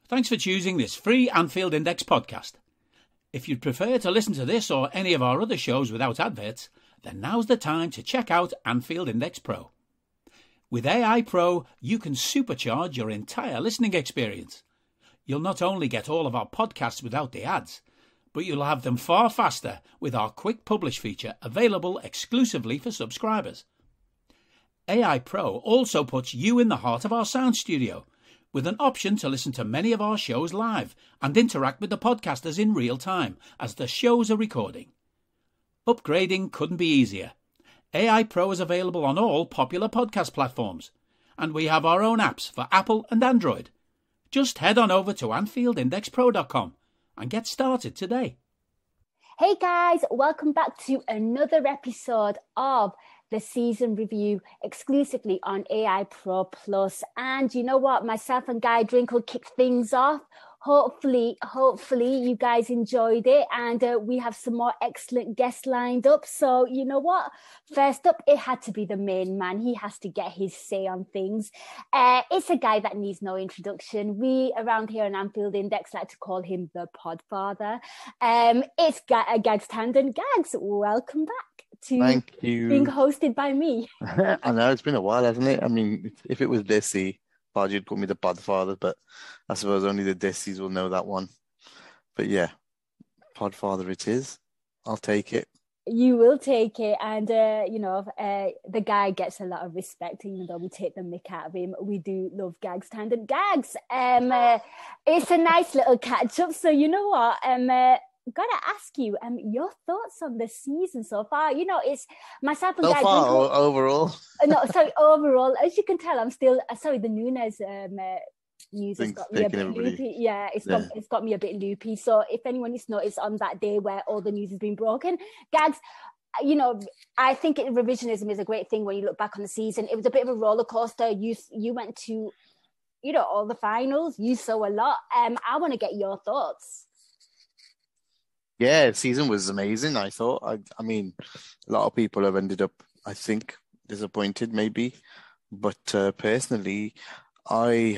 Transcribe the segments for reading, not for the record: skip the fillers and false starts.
Thanks for choosing this free Anfield Index podcast. If you'd prefer to listen to this or any of our other shows without adverts, then now's the time to check out Anfield Index Pro. With AI Pro, you can supercharge your entire listening experience. You'll not only get all of our podcasts without the ads, but you'll have them far faster with our Quick Publish feature available exclusively for subscribers. AI Pro also puts you in the heart of our sound studio, with an option to listen to many of our shows live and interact with the podcasters in real time as the shows are recording. Upgrading couldn't be easier. AI Pro is available on all popular podcast platforms, and we have our own apps for Apple and Android. Just head on over to AnfieldIndexPro.com and get started today. Hey guys, welcome back to another episode of the season review exclusively on AI Pro Plus. And you know what? Myself and Guy Drinkle kicked things off. Hopefully you guys enjoyed it, and we have some more excellent guests lined up. So you know what? First up, it had to be the main man. He has to get his say on things. It's a guy that needs no introduction. We around here on Anfield Index like to call him the Podfather. It's Gags and Harinder. Gags, welcome back to Thank you. Being hosted by me. I know, it's been a while, hasn't it? I mean, if it was Desi, you'd call me the Podfather, but I suppose only the Desis will know that one. But yeah, Podfather it is. I'll take it. You will take it, and the guy gets a lot of respect, even though we take the mick out of him. We do love Gags and Gags. It's a nice little catch up. So you know what? Gotta ask you, your thoughts on the season so far. You know, it's myself and so Guy far Drinkle. Overall. No, sorry, overall. As you can tell, I'm still sorry. The Nunez news has got me a bit loopy. Yeah, it's got me a bit loopy. So if anyone is noticed on that day where all the news has been broken, Gags, you know, I think revisionism is a great thing when you look back on the season. It was a bit of a roller coaster. You went to, you know, all the finals. You saw a lot. I want to get your thoughts. Yeah, the season was amazing, I thought. I mean, a lot of people have ended up, I think, disappointed maybe. But personally, I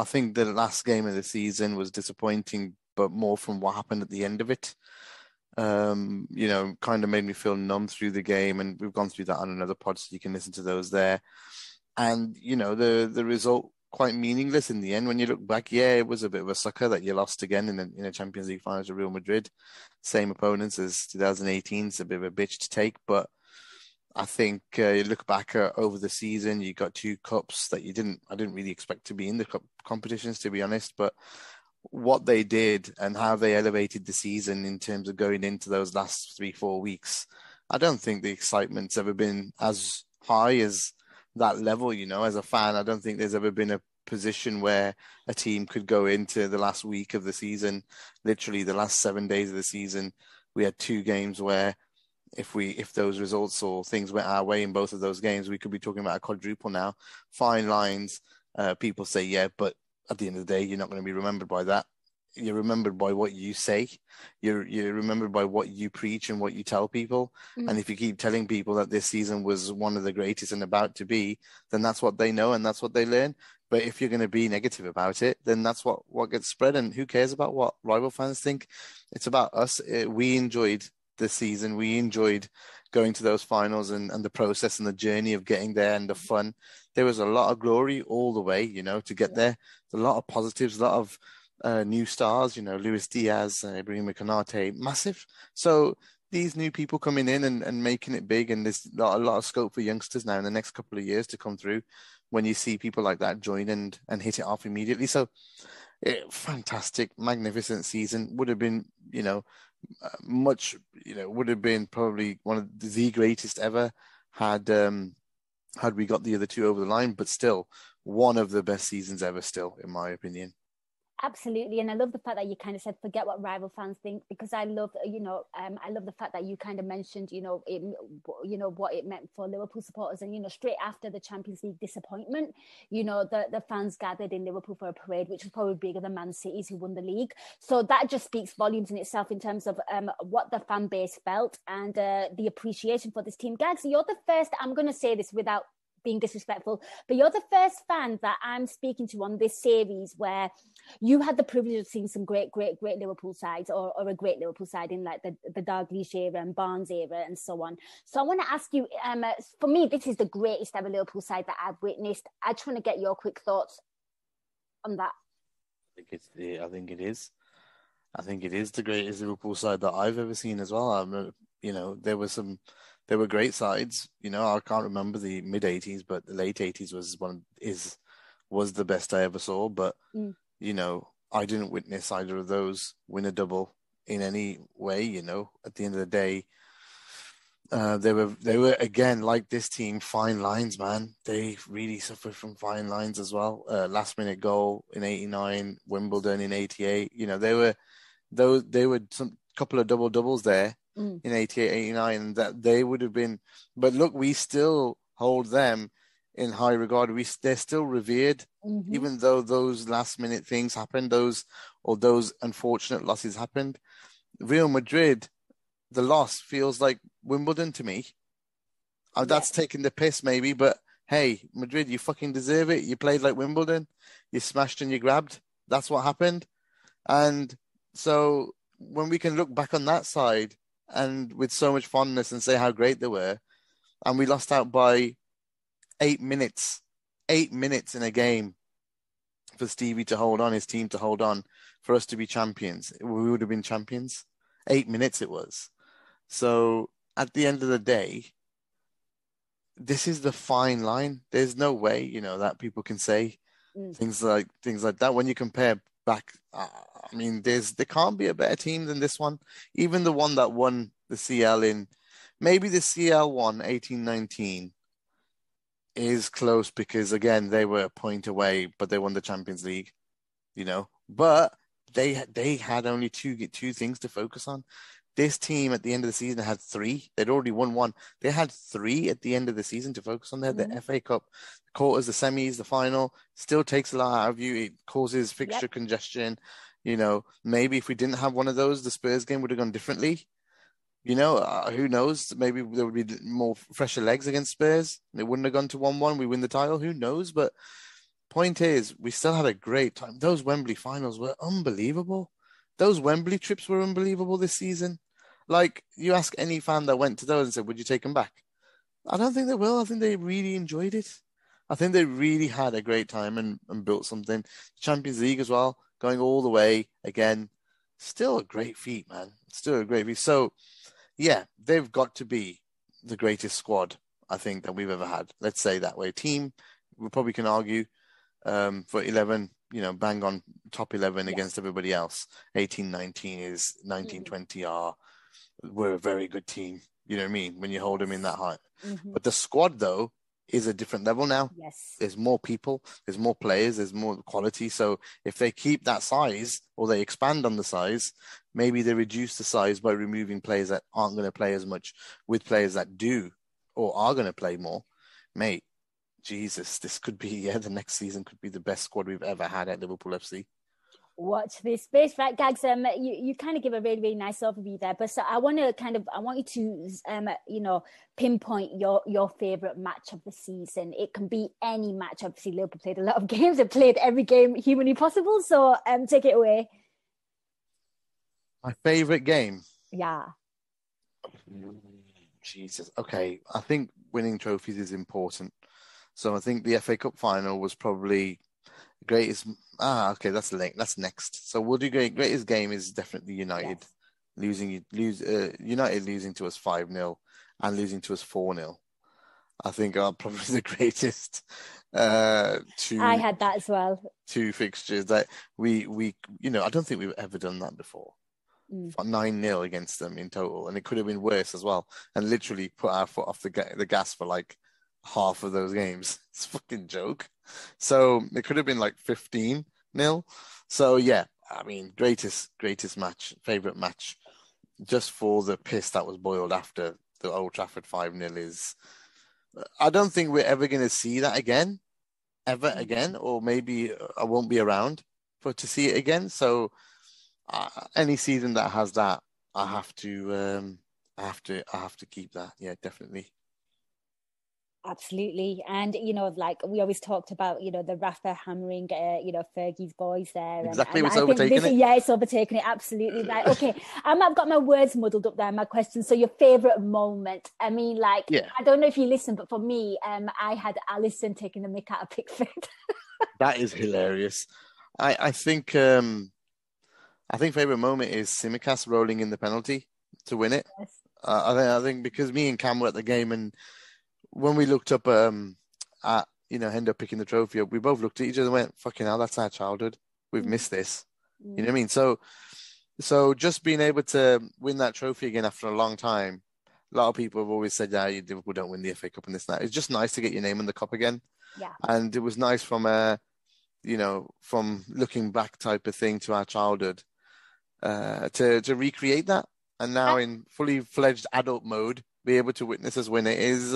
think the last game of the season was disappointing, but more from what happened at the end of it. Kind of made me feel numb through the game, and we've gone through that on another pod, so you can listen to those there. And, you know, the result quite meaningless in the end. When you look back, yeah, it was a bit of a sucker that you lost again in a Champions League final to Real Madrid. Same opponents as 2018. It's a bit of a bitch to take, but I think you look back over the season, you got two cups that I didn't really expect to be in the cup competitions, to be honest, but what they did and how they elevated the season in terms of going into those last 3-4 weeks, I don't think the excitement's ever been as high as that level. You know, as a fan, I don't think there's ever been a position where a team could go into the last week of the season, literally the last 7 days of the season. We had two games where if those results or things went our way in both of those games, we could be talking about a quadruple now. Fine lines. People say, yeah, but at the end of the day, you're not going to be remembered by that. You're remembered by what you say. You're remembered by what you preach and what you tell people. Mm-hmm. And if you keep telling people that this season was one of the greatest and about to be, then that's what they know and that's what they learn. But if you're going to be negative about it, then that's what gets spread. And who cares about what rival fans think? It's about us. We enjoyed this season. We enjoyed going to those finals and the process and the journey of getting there and the fun. There was a lot of glory all the way, you know, to get there. There's a lot of positives, a lot of new stars, you know, Luis Diaz, Ibrahima Konate, massive. So these new people coming in and making it big, and there's a lot of scope for youngsters now in the next couple of years to come through when you see people like that join and hit it off immediately. So fantastic, magnificent season. Would have been, you know, would have been probably one of the greatest ever had we got the other two over the line, but still one of the best seasons ever still, in my opinion. Absolutely. And I love the fact that you kind of said, forget what rival fans think, because I love, I love the fact that you kind of mentioned, what it meant for Liverpool supporters. And, straight after the Champions League disappointment, the fans gathered in Liverpool for a parade, which was probably bigger than Man City's, who won the league. So that just speaks volumes in itself in terms of what the fan base felt and the appreciation for this team. Gags, you're the first, I'm going to say this without being disrespectful, but you're the first fan that I'm speaking to on this series where you had the privilege of seeing some great Liverpool sides, or a great Liverpool side in like the Dalglish era and Barnes era and so on. So I want to ask you, for me, this is the greatest ever Liverpool side that I've witnessed. I just want to get your quick thoughts on that. I think it is. I think it is the greatest Liverpool side that I've ever seen as well. You know, there were great sides. You know, I can't remember the mid '80s, but the late '80s was the best I ever saw. But you know, I didn't witness either of those win a double in any way. You know, at the end of the day, they were again, like this team, fine lines, man. They really suffered from fine lines as well. Last minute goal in '89, Wimbledon in '88. You know, they were some couple of doubles there in '88, '89 that they would have been. But look, we still hold them in high regard. They're still revered, even though those last minute things happened, those unfortunate losses happened. Real Madrid, the loss feels like Wimbledon to me. That's taking the piss maybe, but hey, Madrid, you fucking deserve it. You played like Wimbledon. You smashed and you grabbed. That's what happened. And so when we can look back on that side and with so much fondness and say how great they were, and we lost out by 8 minutes in a game for Stevie to hold on, his team to hold on, for us to be champions. We would have been champions. 8 minutes it was. So at the end of the day, this is the fine line. There's no way, you know, that people can say things like that when you compare back. I mean, there can't be a better team than this one. Even the one that won the CL maybe the CL won 18-19 is close because again they were a point away, but they won the Champions League, you know. But they had only two things to focus on. This team at the end of the season had 3. They'd already won 1. They had 3 at the end of the season to focus on. They had the FA Cup, the quarters, the semis, the final. Still takes a lot out of you. It causes fixture congestion. You know, maybe if we didn't have one of those, the Spurs game would have gone differently. You know, who knows? Maybe there would be more fresher legs against Spurs. It wouldn't have gone to 1-1. We win the title. Who knows? But point is, we still had a great time. Those Wembley finals were unbelievable. Those Wembley trips were unbelievable this season. Like, you ask any fan that went to those and said, would you take them back? I don't think they will. I think they really enjoyed it. I think they really had a great time and built something. Champions League as well, going all the way again. Still a great feat, man. Still a great feat. So, yeah, they've got to be the greatest squad, I think, that we've ever had. Let's say that way. Team, we probably can argue for 11, you know, bang on top 11 against everybody else. 18-19 is 19-20 we're a very good team. You know what I mean? When you hold them in that height. But the squad, though, is a different level now. Yes. There's more people, there's more players, there's more quality. So if they keep that size or they expand on the size, maybe they reduce the size by removing players that aren't going to play as much with players that do or are going to play more. Mate, Jesus, this could be, the next season could be the best squad we've ever had at Liverpool FC. Watch this space, right, Gags? You kind of give a really, really nice overview there, but so I want you to, you know, pinpoint your favorite match of the season. It can be any match. Obviously, Liverpool played a lot of games. They played every game humanly possible. So, take it away. My favorite game. Yeah. Jesus. Okay, I think winning trophies is important. So I think the FA Cup final was probably greatest. Okay, that's next. So we'll do greatest game is definitely United United losing to us 5-0 and losing to us 4-0. I think are probably the greatest two. I had that as well. 2 fixtures that we you know, I don't think we've ever done that before. 9-0 against them in total, and it could have been worse as well. And literally put our foot off the gas for like half of those games. It's a fucking joke. So it could have been like 15-0. So yeah, I mean, greatest match, favorite match, just for the piss that was boiled after the Old Trafford 5-0 is. I don't think we're ever going to see that again, or maybe I won't be around to see it again. So any season that has that, I have to keep that. Yeah, definitely. Absolutely. And, like we always talked about, the Rafa hammering, Fergie's boys there. Exactly, And it's I think overtaken it. Yeah, it's overtaken it. Absolutely right. Okay. I've got my words muddled up there, my question. So your favorite moment? I mean, like, Yeah, I don't know if you listen, but for me, I had Alison taking the mick out of Pickford. that is hilarious. I think favorite moment is Simicast rolling in the penalty to win it. Yes. I think because me and Cam were at the game, and when we looked up at Hendo picking the trophy up, we both looked at each other and went, "Fucking hell, that's our childhood. We've missed this." You know what I mean? So just being able to win that trophy again after a long time. A lot of people have always said, "Yeah, Liverpool don't win the FA Cup and this and that." It's just nice to get your name in the cup again, Yeah. and it was nice from from looking back type of thing to our childhood, to recreate that, and now in fully fledged adult mode, be able to witness us win it is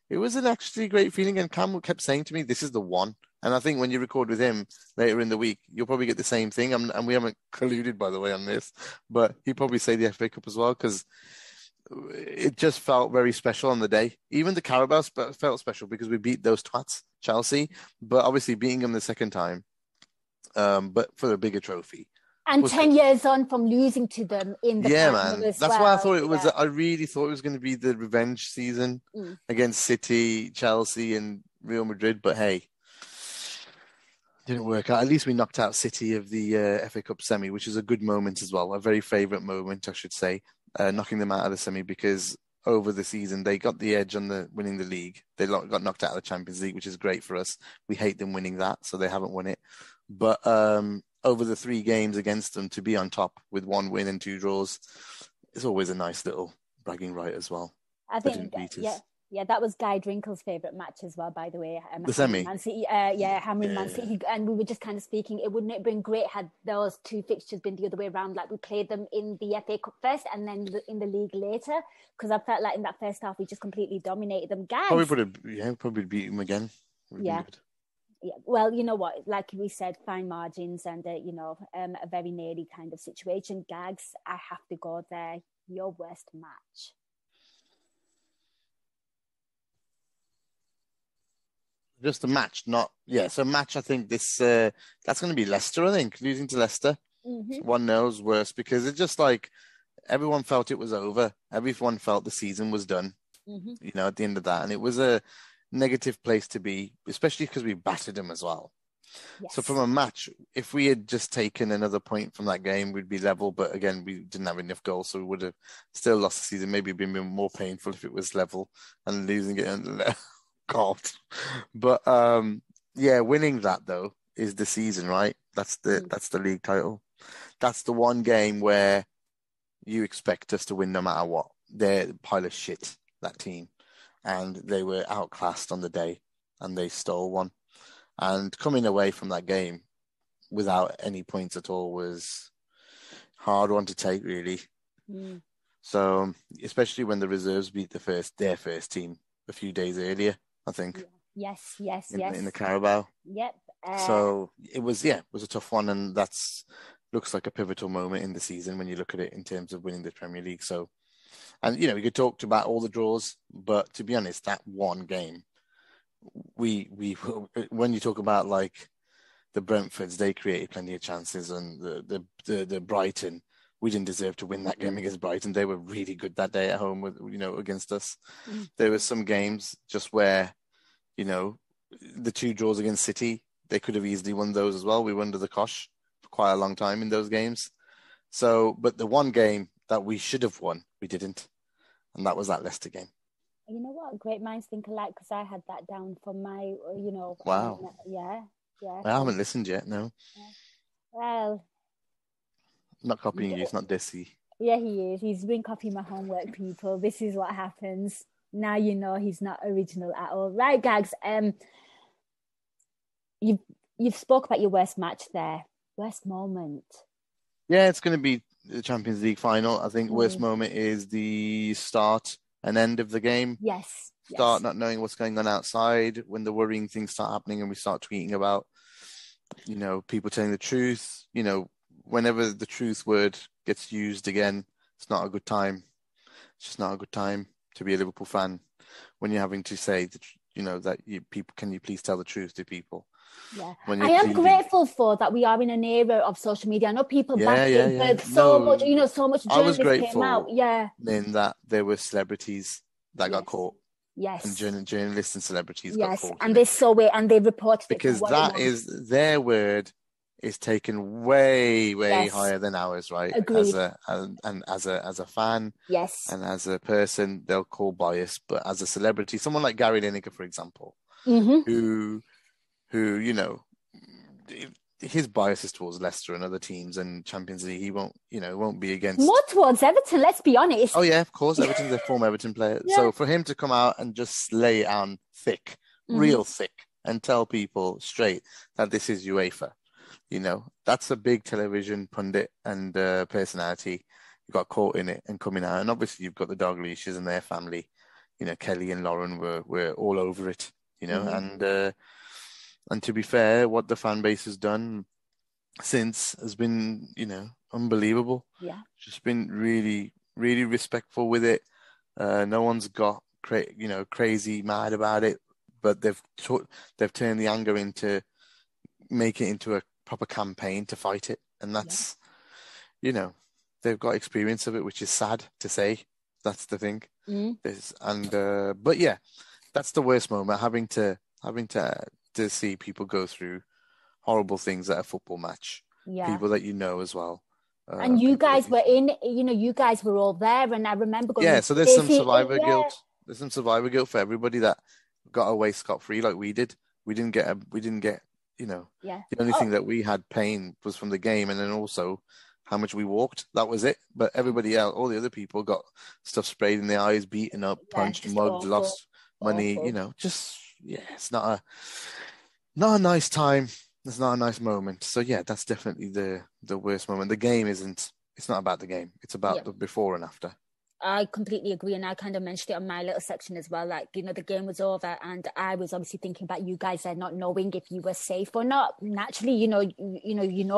it was an actually great feeling. And Cam kept saying to me, "This is the one." And I think when you record with him later in the week, you'll probably get the same thing. And we haven't colluded, by the way, on this, but he'd probably say the FA Cup as well, because it just felt very special on the day. Even the Carabao felt special because we beat those twats, Chelsea, but obviously beating them the second time, but for a bigger trophy. And 10 years on from losing to them in the final man. as That's well. why I thought it was. I really thought it was going to be the revenge season against City, Chelsea, and Real Madrid. But hey, didn't work out. At least we knocked out City of the FA Cup semi, which is a good moment as well. A very favourite moment, I should say, knocking them out of the semi, because over the season they got the edge on the winning the league. They got knocked out of the Champions League, which is great for us. We hate them winning that, so they haven't won it. But over the 3 games against them, to be on top with 1 win and 2 draws, it's always a nice little bragging right as well. I think, yeah, that was Guy Drinkle's favourite match as well, by the way. The semi? Man City, hammering Man City. And we were just kind of speaking, it wouldn't have been great had those 2 fixtures been the other way around, like we played them in the FA Cup first and then in the league later, because I felt like in that first half we just completely dominated them. Guys, probably beat them again. Yeah. Yeah, well, you know what? Like we said, fine margins and a very nearly kind of situation. Gags, I have to go there. Your worst match. Just a match, So match. I think this that's going to be Leicester. I think losing to Leicester, 1-0 is worse, because it's just like everyone felt it was over. Everyone felt the season was done. At the end of that, and it was a negative place to be, especially because we battered them as well. Yes. So from a match, if we had just taken another point from that game, we'd be level. But again, we didn't have enough goals, so we would have still lost the season. Maybe it'd been more painful if it was level and losing it. And God, but winning that though is the season, right? That's the league title. That's the one game where you expect us to win no matter what. They're a pile of shit, that team. And they were outclassed on the day, and they stole one. And coming away from that game without any points at all was a hard one to take, really. So, especially when the reserves beat their first team a few days earlier, I think. Yes. In the Carabao. Yep. So it was a tough one, and that's looks like a pivotal moment in the season when you look at it in terms of winning the Premier League. So. And, we could talk about all the draws, but to be honest, that one game, we when you talk about like the Brentfords, they created plenty of chances, and the Brighton, we didn't deserve to win that game against Brighton. They were really good that day at home against us. There were some games just where, the 2 draws against City, they could have easily won those as well. We were under the cosh for quite a long time in those games. So, but the one game that we should have won, we didn't. And that was that Leicester game. You know what? Great minds think alike, because I had that down for my, Wow. Yeah. I haven't listened yet, no. Yeah. Well. I'm not copying you, it's not Desi. Yeah, he is. He's been copying my homework, people. This is what happens. Now you know he's not original at all. Right, Gags. You've spoke about your worst match there. Worst moment. Yeah, it's going to be the Champions League final. I think worst moment is the start and end of the game. Yes. Start not knowing what's going on outside, when the worrying things start happening and we start tweeting about, people telling the truth. Whenever the truth word gets used again, it's not a good time. It's just not a good time to be a Liverpool fan. when you're having to say that, that people, can you please tell the truth to people? Yeah, When I am grateful for that. We are in an era of social media. I know people back it, but so much, so much journalists came out. Yeah, in that there were celebrities that got caught. Yes, and journalists and celebrities got caught. And they saw it and they reported because it for that is their word is taken way higher than ours, right? Agreed. As a fan, yes, and as a person, they'll call bias. But as a celebrity, someone like Gary Lineker, for example, who his biases towards Leicester and other teams and Champions League, he won't be against. More towards Everton, let's be honest. Oh yeah, of course, Everton's a former Everton player. Yeah. So for him to come out and just lay it on thick, real thick, and tell people straight that this is UEFA, that's a big television pundit and personality. You got caught in it and coming out, and obviously you've got the Dalglishes and their family. Kelly and Lauren were all over it. And to be fair, what the fan base has done since has been, unbelievable. Yeah. Just been really, really respectful with it. No one's got crazy mad about it, but they've turned the anger into make it into a proper campaign to fight it. And that's, they've got experience of it, which is sad to say. That's the thing. But yeah, that's the worst moment, having to see people go through horrible things at a football match. Yeah. People that as well. And you guys were you guys were all there, and I remember going. Yeah, so there's some survivor guilt. There's some survivor guilt for everybody that got away scot-free like we did. We didn't get Yeah. The only thing that we had pain was from the game, and then also how much we walked. That was it. But everybody else, all the other people, got stuff sprayed in their eyes, beaten up, punched, mugged, lost money. It's not a nice time. It's not a nice moment. So yeah, that's definitely the worst moment. The game it's not about the game. It's about the before and after. I completely agree, and I kind of mentioned it on my little section as well. Like, the game was over, and I was obviously thinking about you guys there, not knowing if you were safe or not. Naturally,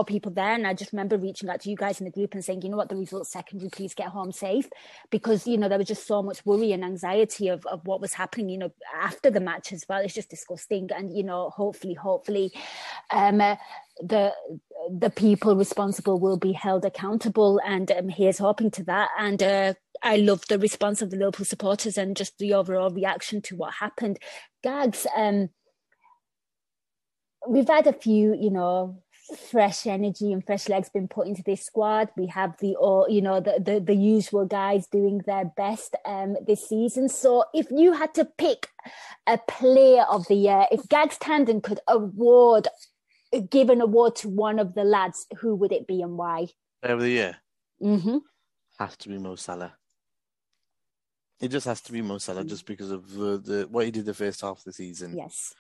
people there, and I just remember reaching out to you guys in the group and saying, you know what, the result's secondary, please get home safe, because there was just so much worry and anxiety of what was happening, after the match as well. It's just disgusting, and hopefully, the people responsible will be held accountable, and here's hoping to that. And I love the response of the Liverpool supporters and just the overall reaction to what happened. Gags, we've had a few, fresh energy and fresh legs been put into this squad. We have the usual guys doing their best this season. So if you had to pick a player of the year, if Gags Tandon could give an award to one of the lads, who would it be and why? Player of the year? Has to be Mo Salah. It just has to be Mo Salah, just because of the what he did the first half of the season. Yes.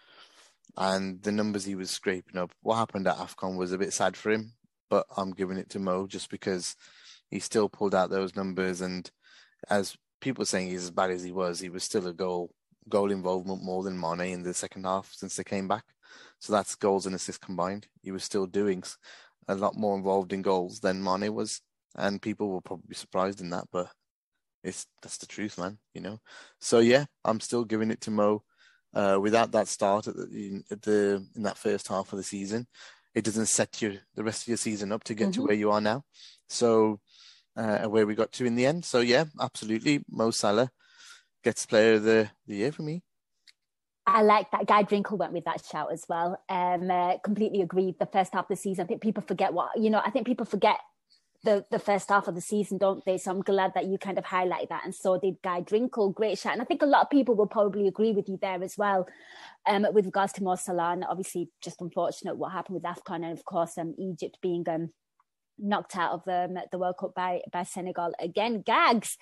And the numbers he was scraping up. What happened at AFCON was a bit sad for him, but I'm giving it to Mo just because he still pulled out those numbers. And as people are saying he's as bad as he was still a goal involvement more than Mane in the second half since they came back. So that's goals and assists combined. He was still doing a lot more involved in goals than Mane was. And people will probably be surprised in that, but that's the truth, man, So yeah, I'm still giving it to Mo. Without that start in that first half of the season, it doesn't set the rest of your season up to get to where you are now. So where we got to in the end. So yeah, absolutely, Mo Salah gets player of the year for me. I like that. Guy Drinkle went with that shout as well. Completely agreed. The first half of the season, I think people forget the first half of the season, don't they? So I'm glad that you kind of highlight that, and so did Guy Drinkle. Great shout. And I think a lot of people will probably agree with you there as well, with regards to Mo Salah. And obviously just unfortunate what happened with AFCON, and of course Egypt being knocked out of the World Cup by Senegal again. Gags,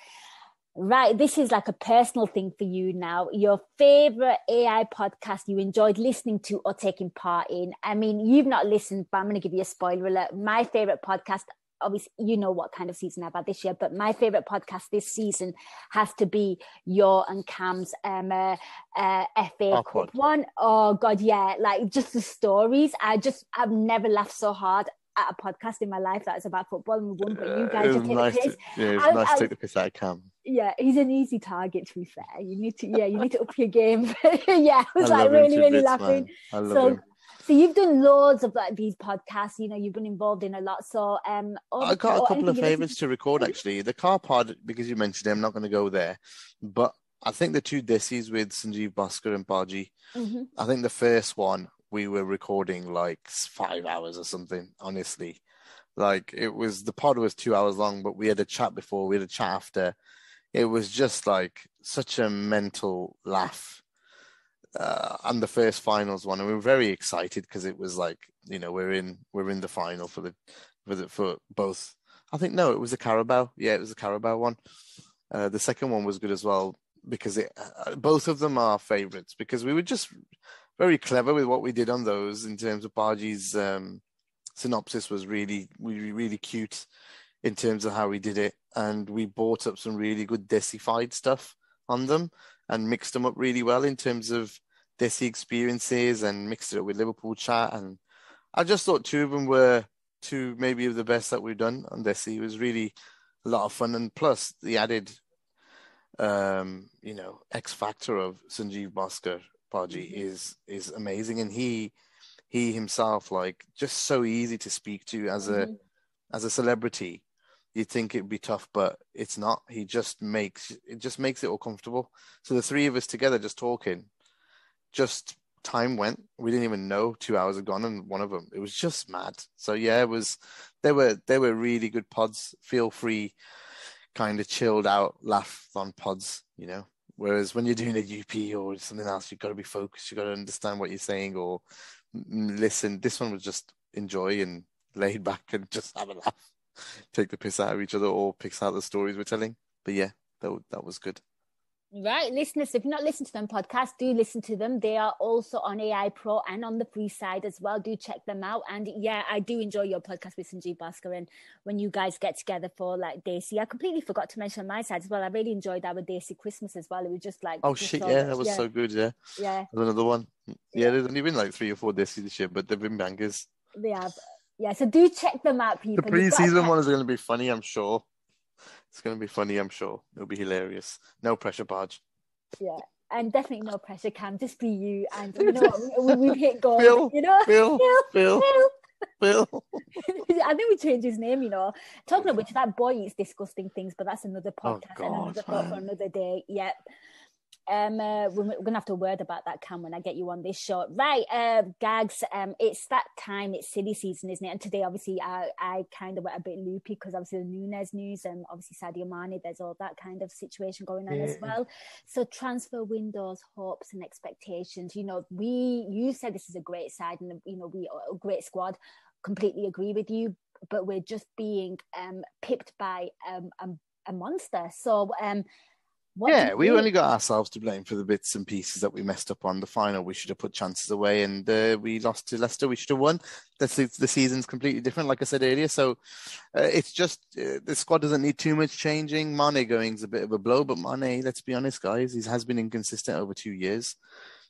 right, this is like a personal thing for you now. Your favourite AI podcast you enjoyed listening to or taking part in. I mean, you've not listened, but I'm going to give you a spoiler alert. My favourite podcast, obviously, what kind of season I've had this year, but my favourite podcast this season has to be your and Cam's FA Cup one. Oh God, yeah, like just the stories. I've never laughed so hard at a podcast in my life that is about football and we won, but you guys just take the piss. It was nice to take the piss out of Cam. Yeah, he's an easy target, to be fair. You need to up your game. Yeah, I was I like love him to really bits, laughing. man. I love So him. so you've done loads of like these podcasts, you've been involved in a lot. So I got a couple anything of you listen favorites to record, actually. The car pod, because you mentioned it, I'm not going to go there. But I think the two Desis with Sanjeev Bhaskar and Paji, Mm-hmm. I think the first one, we were recording like 5 hours or something, honestly. Like the pod was 2 hours long, but we had a chat before, we had a chat after. It was just like such a mental laugh. And the first finals one, and we were very excited because it was like, we're in the final for both. I think no, it was the Carabao. Yeah, it was the Carabao one. The second one was good as well because both of them are favorites because we were just very clever with what we did on those in terms of Baji's synopsis was really cute in terms of how we did it, and we brought up some really good Desified stuff on them and mixed them up really well in terms of Desi experiences and mixed it up with Liverpool chat. And I just thought two of them were two maybe of the best that we've done on Desi. It was really a lot of fun, and plus the added X factor of Sanjeev Bhaskar Paji is amazing, and he himself, like, just so easy to speak to as a celebrity. You'd think it'd be tough, but it's not. He just makes it all comfortable. So the three of us together just talking, just time went. We didn't even know 2 hours had gone, and one of them, it was just mad. So yeah, they were really good pods. Feel free, kind of chilled out, laugh on pods, Whereas when you're doing a UP or something else, you've got to be focused. You've got to understand what you're saying or listen. This one was just enjoy and laid back and just have a laugh, take the piss out of each other or picks out the stories we're telling. But yeah, that was good. Right, listeners, if you're not listening to them podcasts, do listen to them. They are also on AI Pro and on the free side as well. Do check them out. And yeah, I do enjoy your podcast with Sanjeev Bhaskar, and when you guys get together for like Desi. I completely forgot to mention on my side as well. I really enjoyed our Desi Christmas as well. It was just like, that was so good. Yeah. Another one. Yeah, there's only been like 3 or 4 Desi this year, but they've been bangers. They have. Yeah, so do check them out, people. The pre-season one is going to be funny, I'm sure. It's going to be funny, I'm sure. It'll be hilarious. No pressure, Barge. Yeah, and definitely no pressure, Cam. Just be you. And you know what? We've hit goals. Phil. I think we changed his name, Talking of which, that boy eats disgusting things, but that's another podcast and another thought for another day. Yep. We're gonna have to word about that, Cam, when I get you on this show. Right, Gags, it's that time. It's silly season, isn't it? And today, obviously, I kind of went a bit loopy because obviously the Nunes news and obviously Sadio Mane, there's all that kind of situation going on as well. So transfer windows, hopes and expectations. You said this is a great side and we are a great squad. Completely agree with you, but we're just being pipped by a monster. So we only got ourselves to blame for the bits and pieces that we messed up on the final. We should have put chances away, and we lost to Leicester. We should have won. The season's completely different, like I said earlier. So it's just the squad doesn't need too much changing. Mane going is a bit of a blow, but Mane, let's be honest, guys, he has been inconsistent over 2 years.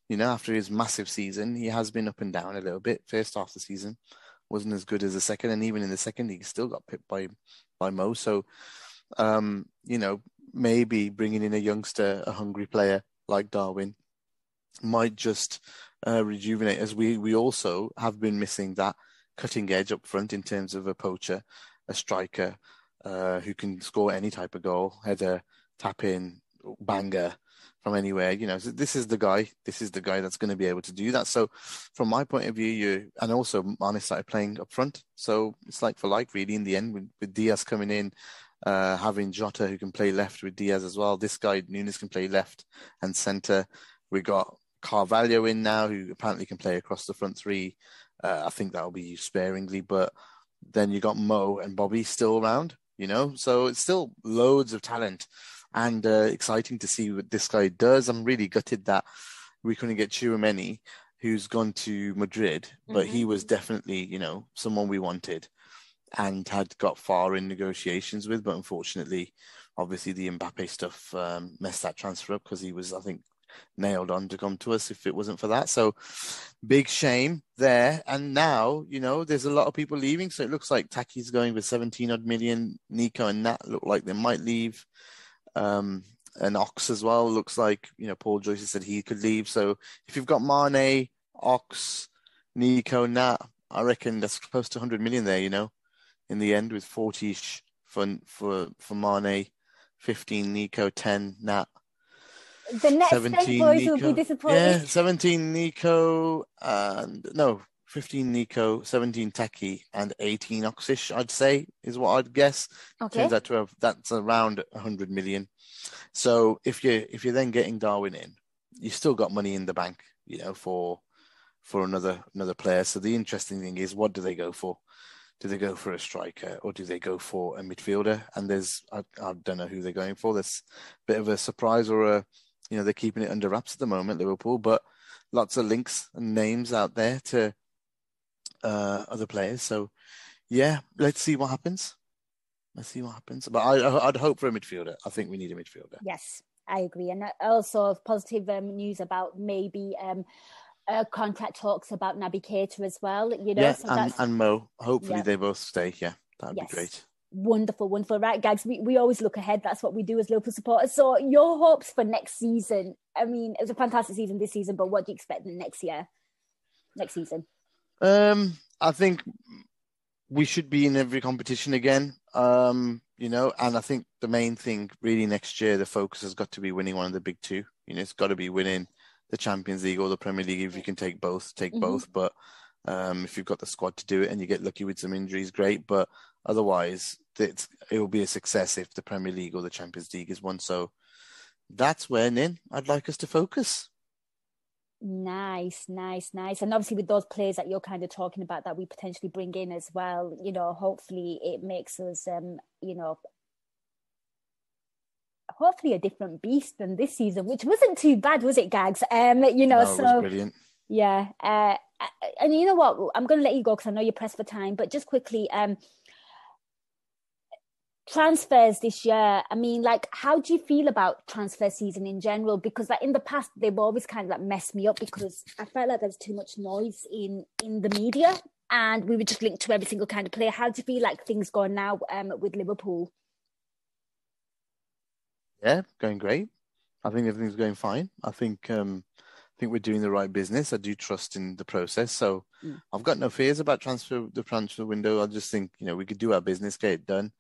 After his massive season, he has been up and down a little bit. First half of the season wasn't as good as the second, and even in the second, he still got pipped by Mo. So, maybe bringing in a youngster, a hungry player like Darwin might just rejuvenate us. We also have been missing that cutting edge up front in terms of a poacher, a striker who can score any type of goal, header, tap in, banger from anywhere. So this is the guy that's going to be able to do that. So from my point of view, and also Mane started playing up front. So it's like for like really in the end with Diaz coming in, having Jota who can play left with Diaz as well. This guy Nunes can play left and centre. We got Carvalho in now who apparently can play across the front three. I think that'll be used sparingly, but then you got Mo and Bobby still around, so it's still loads of talent and exciting to see what this guy does. I'm really gutted that we couldn't get Tchouaméni, who's gone to Madrid, but he was definitely, someone we wanted and had got far in negotiations with, but unfortunately, obviously the Mbappe stuff messed that transfer up because he was, I think, nailed on to come to us if it wasn't for that. So big shame there. And now, there's a lot of people leaving. So it looks like Taki's going with 17 odd million. Nico and Nat look like they might leave. And Ox as well. Looks like, Paul Joyce has said he could leave. So if you've got Mane, Ox, Nico, Nat, I reckon that's close to 100 million there, in the end, with 40-ish for Mane, 15 Nico, 10 Nat. The next 17 boys Nico. Will be disappointed. Yeah, 17 Nico, and no, 15 Nico, 17 Taki, and 18 Oxish, I'd say, is what I'd guess. Okay. Turns out that's around 100 million. So if you're then getting Darwin in, you've still got money in the bank, for another player. So the interesting thing is, what do they go for? Do they go for a striker, or do they go for a midfielder? And I don't know who they're going for. There's a bit of a surprise, or they're keeping it under wraps at the moment, Liverpool, but lots of links and names out there to other players. So yeah, let's see what happens. But I'd hope for a midfielder. I think we need a midfielder. Yes, I agree. And also positive news about maybe contract talks about Naby Keita as well. Yeah, so and Mo. Hopefully they both stay. Yeah, that would be great. Wonderful. Right, Gags, we always look ahead. That's what we do as Liverpool supporters. So your hopes for next season? I mean, it was a fantastic season this season, but what do you expect in next season? I think we should be in every competition again, and I think the main thing really next year, the focus has got to be winning one of the big two. It's got to be winning the Champions League or the Premier League. If you can take both, both. But if you've got the squad to do it and you get lucky with some injuries, great. But otherwise, it will be a success if the Premier League or the Champions League is won. So that's where, Nin, I'd like us to focus. Nice. And obviously with those players that you're kind of talking about that we potentially bring in as well, hopefully it makes us, hopefully a different beast than this season, which wasn't too bad, was it, Gags? No, it was brilliant. Yeah. And you know what? I'm going to let you go because I know you're pressed for time, but just quickly, transfers this year, I mean, how do you feel about transfer season in general? Because in the past, they've always kind of messed me up because I felt like there was too much noise in the media and we were just linked to every single kind of player. How do you feel like things go now with Liverpool? Yeah, going great. I think everything's going fine. I think we're doing the right business. I do trust in the process. So I've got no fears about the transfer window. I just think, we could do our business, get it done.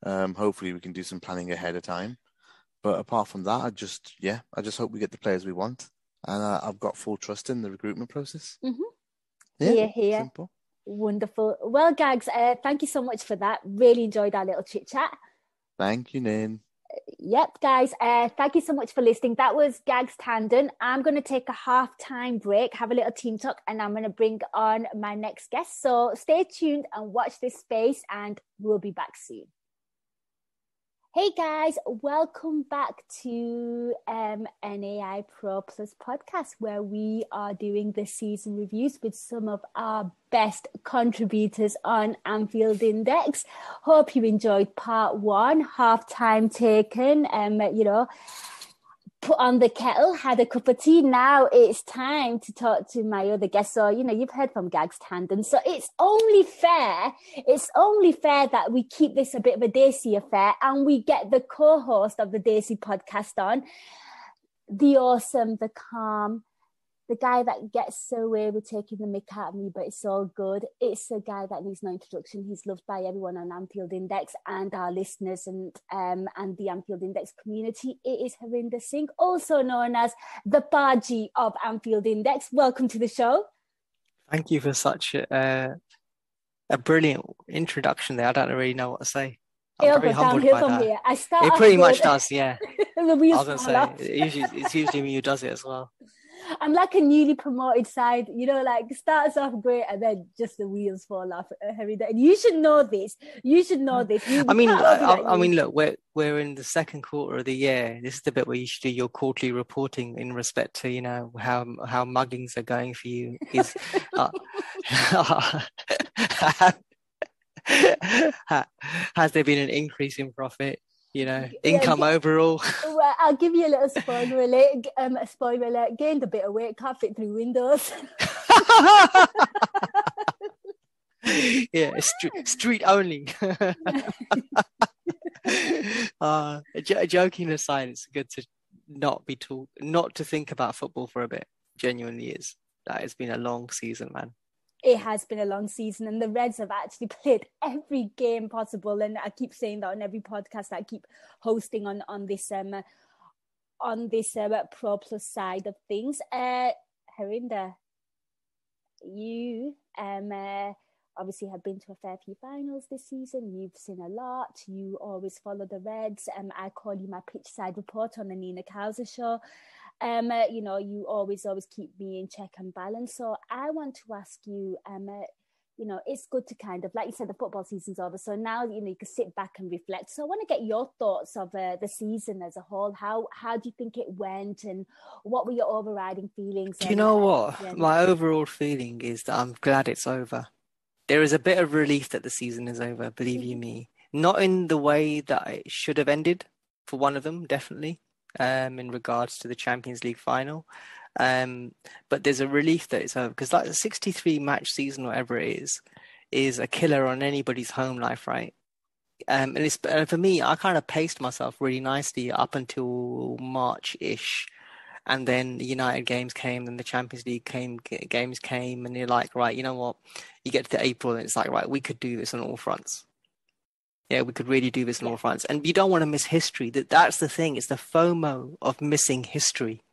Hopefully we can do some planning ahead of time. But apart from that, I just hope we get the players we want. And I've got full trust in the recruitment process. Mm-hmm. Here. Simple. Wonderful. Well, Gags, thank you so much for that. Really enjoyed our little chit chat. Thank you, Nin. Yep, guys, thank you so much for listening. That was Gags Tandon. I'm going to take a half-time break, have a little team talk, and I'm going to bring on my next guest. So stay tuned and watch this space, and we'll be back soon. Hey guys, welcome back to NAI Pro Plus podcast, where we are doing the season reviews with some of our best contributors on Anfield Index. Hope you enjoyed part one, half time taken, put on the kettle, had a cup of tea. Now it's time to talk to my other guests. So, you've heard from Gags Tandon. So it's only fair that we keep this a bit of a Desi affair and we get the co-host of the Desi podcast on, the awesome, the calm, the guy that gets away with taking the mick out of me, but it's all good. It's a guy that needs no introduction. He's loved by everyone on Anfield Index and our listeners and the Anfield Index community. It is Harinder Singh, also known as the Baji of Anfield Index. Welcome to the show. Thank you for such a brilliant introduction there. I don't really know what to say. I'm very humbled by that. Here. It pretty much does, yeah. The wheels I was going to say, it's usually me who does it as well. I'm like a newly promoted side, starts off great and then just the wheels fall off. And you should know this. I mean, look, we're in the second quarter of the year. This is the bit where you should do your quarterly reporting in respect to, how muggings are going for you. Has there been an increase in profit? Income overall. Well, I'll give you a little spoiler alert. Gained a bit of weight, can't fit through windows. Yeah, street only. Joking aside, it's good to not to think about football for a bit. Genuinely is. That has been a long season, man. It has been a long season, and the Reds have actually played every game possible. And I keep saying that on every podcast that I keep hosting on this Pro Plus side of things. Harinder, you obviously have been to a fair few finals this season. You've seen a lot. You always follow the Reds. I call you my pitch side reporter on the Nina Kauser show. You always keep me in check and balance. So I want to ask you, it's good to kind of, like you said, the football season's over. So now, you can sit back and reflect. So I want to get your thoughts of the season as a whole. How do you think it went, and what were your overriding feelings? Do you know what? My overall feeling is that I'm glad it's over. There is a bit of relief that the season is over, believe you me. Not in the way that it should have ended for one of them, definitely. In regards to the Champions League final, but there's a relief that it's over, because like the 63 match season, whatever it is a killer on anybody's home life, right? And for me, I kind of paced myself really nicely up until March-ish, and then the United games came, and the Champions League games came, and you're like, right, you know what? You get to April, and it's like, right, we could do this on all fronts. Yeah, we could really do this in all fronts. And you don't want to miss history. That's the thing. It's the FOMO of missing history.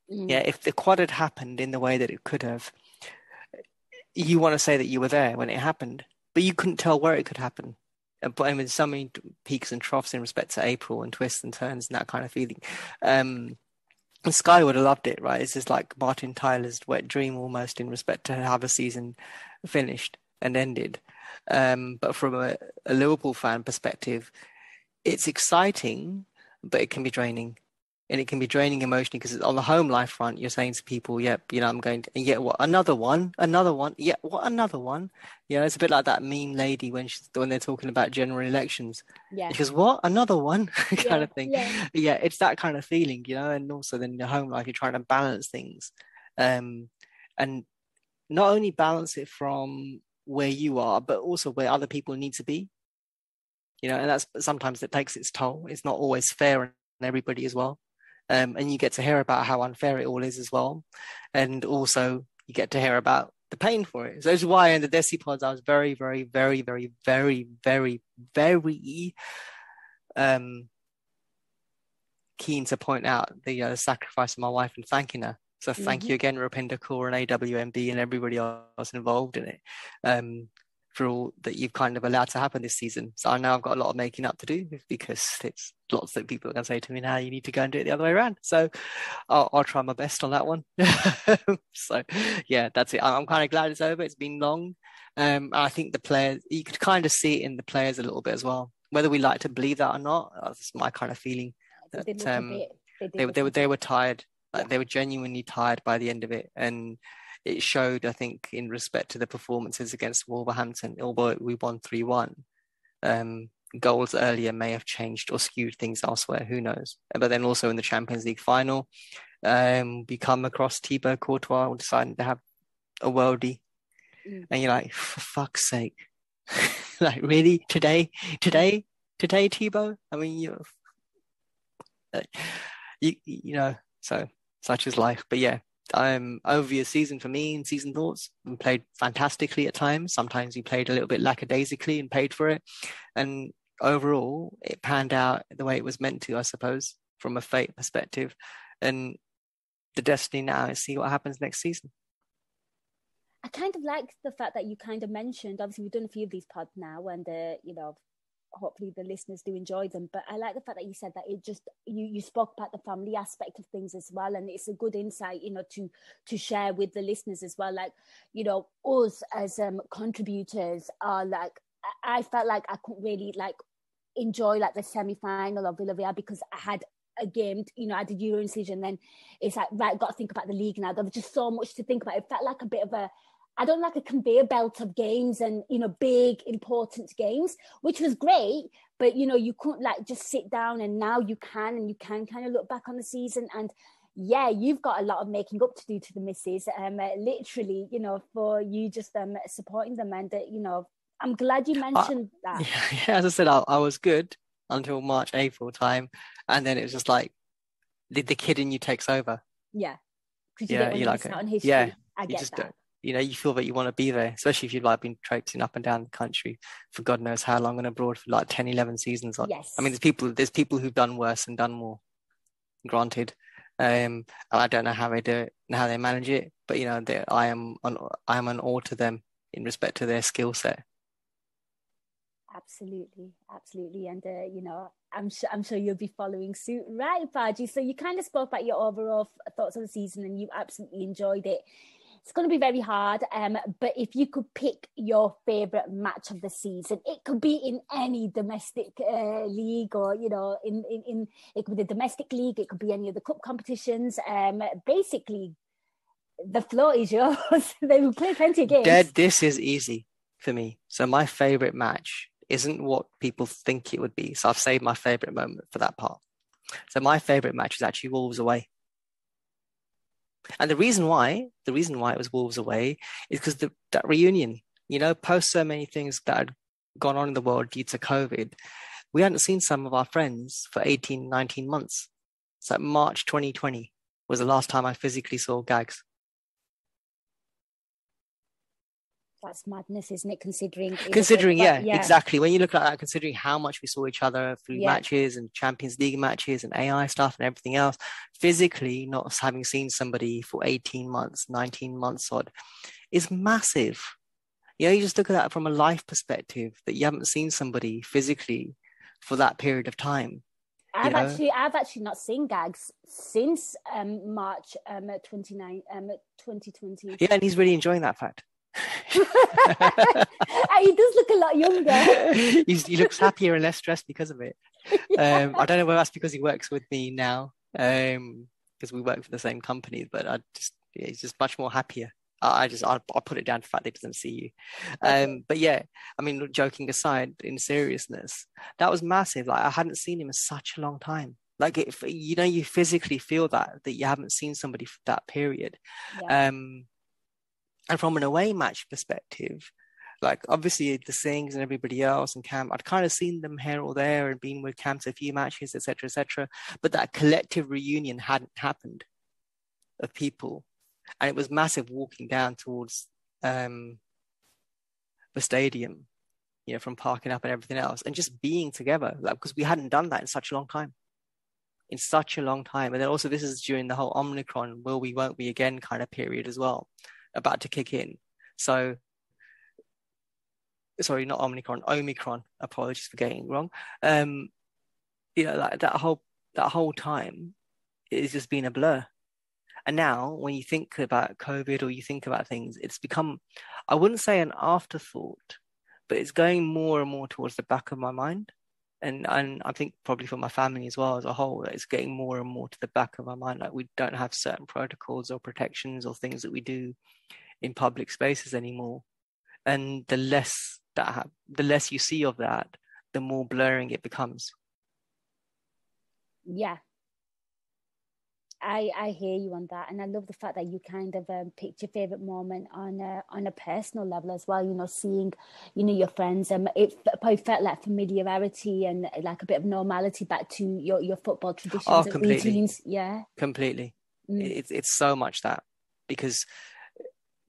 Yeah, if the quad had happened in the way that it could have, you want to say that you were there when it happened, but you couldn't tell where it could happen. But I mean, so many peaks and troughs in respect to April, and twists and turns and that kind of feeling. And Sky would have loved it, right? It's just like Martin Tyler's wet dream almost, in respect to have a season finished and ended. But from a Liverpool fan perspective, it's exciting, but it can be draining. And it can be draining emotionally, because on the home life front, you're saying to people, yep, I'm going to, yeah, what, another one? Yeah, what, another one? Yeah, it's a bit like that mean lady when they're talking about general elections. Yeah. She goes, what, another one? kind of thing. Yeah, it's that kind of feeling, and also then in the home life, you're trying to balance things. And not only balance it from where you are, but also where other people need to be, and that's sometimes it takes its toll. It's not always fair on everybody as well. And you get to hear about how unfair it all is as well. And also you get to hear about the pain for it. So that's why in the Desi pods, I was very, very, very, very, very, very, very keen to point out the sacrifice of my wife and thanking her. So thank you again, Rupinder Kaur and AWMB and everybody else involved in it, for all that you've kind of allowed to happen this season. So I know I've got a lot of making up to do, because it's lots of people are going to say to me, now you need to go and do it the other way around. So I'll try my best on that one. So yeah, that's it. I'm kind of glad it's over. It's been long. I think the players, you could kind of see it in the players a little bit as well, whether we like to believe that or not. That's my kind of feeling. That they were tired. Like, they were genuinely tired by the end of it, and it showed, I think, in respect to the performances against Wolverhampton. Although we won 3-1, goals earlier may have changed or skewed things elsewhere. Who knows? But then also in the Champions League final, we come across Thibaut Courtois deciding to have a worldie, and you're like, for fuck's sake, like really today, Thibaut? I mean, so. Such is life. But yeah, over your season for me and season thoughts, we played fantastically at times. Sometimes we played a little bit lackadaisically and paid for it. And overall, it panned out the way it was meant to, I suppose, from a fate perspective. And the destiny now is see what happens next season. I kind of like the fact that you kind of mentioned, obviously we've done a few of these pods now, and hopefully the listeners do enjoy them, but I like the fact that you said that it just you spoke about the family aspect of things as well, and it's a good insight to share with the listeners as well. Like, us as contributors are like, I felt like I couldn't really like enjoy like the semi-final of Villarreal because I had a game, I did Euro incision, then it's like, right, got to think about the league now. There was just so much to think about. It felt like a bit of I don't like a conveyor belt of games and, big, important games, which was great. But, you couldn't like just sit down, and now you can kind of look back on the season. And yeah, you've got a lot of making up to do to the misses, literally, for you just supporting them. And, I'm glad you mentioned that. Yeah, as I said, I was good. until March, April time. And then it was just like the kid in you takes over. Yeah. Because you don't want to miss out on history. Yeah, I get that. You feel that you want to be there, especially if you've like been traipsing up and down the country for God knows how long and abroad for like 10, 11 seasons. Yes. I mean, there's people who've done worse and done more, granted. And I don't know how they do it and how they manage it, but I am an awe to them in respect to their skill set. Absolutely. And I'm sure you'll be following suit, right, Baji? So you kind of spoke about your overall thoughts on the season, and you absolutely enjoyed it. It's going to be very hard, but if you could pick your favourite match of the season, it could be in any domestic league, or in it could be the domestic league, it could be any of the cup competitions. Basically, the floor is yours. They will play plenty of games. Dad, this is easy for me. So my favourite match isn't what people think it would be. So I've saved my favourite moment for that part. So my favourite match is actually Wolves away. And the reason why it was Wolves away is because that reunion, post so many things that had gone on in the world due to COVID, we hadn't seen some of our friends for 18, 19 months. So March 2020 was the last time I physically saw Gags. That's madness, isn't it? Considering, exactly. When you look at that, considering how much we saw each other through matches and Champions League matches and AI stuff and everything else, physically not having seen somebody for 18 months, 19 months odd, is massive. You just look at that from a life perspective, that you haven't seen somebody physically for that period of time. I've actually not seen Gags since March 2020. Yeah, and he's really enjoying that fact. He does look a lot younger. He looks happier and less stressed because of it. I don't know whether that's because he works with me now, because we work for the same company, but he's just much more happier. I'll put it down to the fact that he doesn't see you. But yeah, I mean, joking aside, in seriousness, that was massive. Like, I hadn't seen him in such a long time. Like, you physically feel that you haven't seen somebody for that period. Yeah. And from an away match perspective, like obviously the Sings and everybody else and Cam, I'd kind of seen them here or there and been with Cam to a few matches, etc., etc. But that collective reunion hadn't happened of people, and it was massive walking down towards the stadium, from parking up and everything else, and just being together, like, because we hadn't done that in such a long time. And then also this is during the whole Omicron, will we, won't we again kind of period as well, about to kick in. So, sorry, not Omicron. Apologies for getting it wrong. Like that whole time, it's just been a blur. And now, when you think about COVID or you think about things, it's become, I wouldn't say an afterthought, but it's going more and more towards the back of my mind. And I think probably for my family as well as a whole, it's getting more and more to the back of our mind. Like, we don't have certain protocols or protections or things that we do in public spaces anymore. And the less you see of that, the more blurring it becomes. Yeah. I hear you on that, and I love the fact that you kind of picked your favorite moment on a personal level as well. Seeing, your friends, it probably felt like familiarity and like a bit of normality back to your football traditions and routines. Yeah, completely. It's so much that, because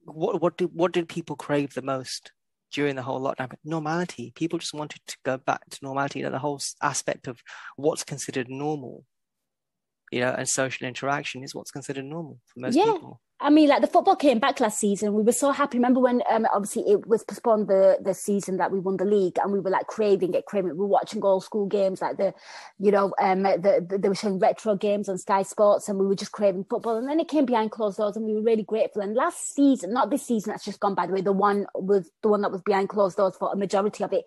what did people crave the most during the whole lockdown? Normality. People just wanted to go back to normality. The whole aspect of what's considered normal, and social interaction is what's considered normal for most people. I mean, like, the football came back last season. We were so happy. Remember when obviously it was postponed the season that we won the league, and we were like craving it. We were watching old school games, like they were showing retro games on Sky Sports, and we were just craving football. And then it came behind closed doors, and we were really grateful. And last season, not this season that's just gone, by the way, the one that was behind closed doors for a majority of it.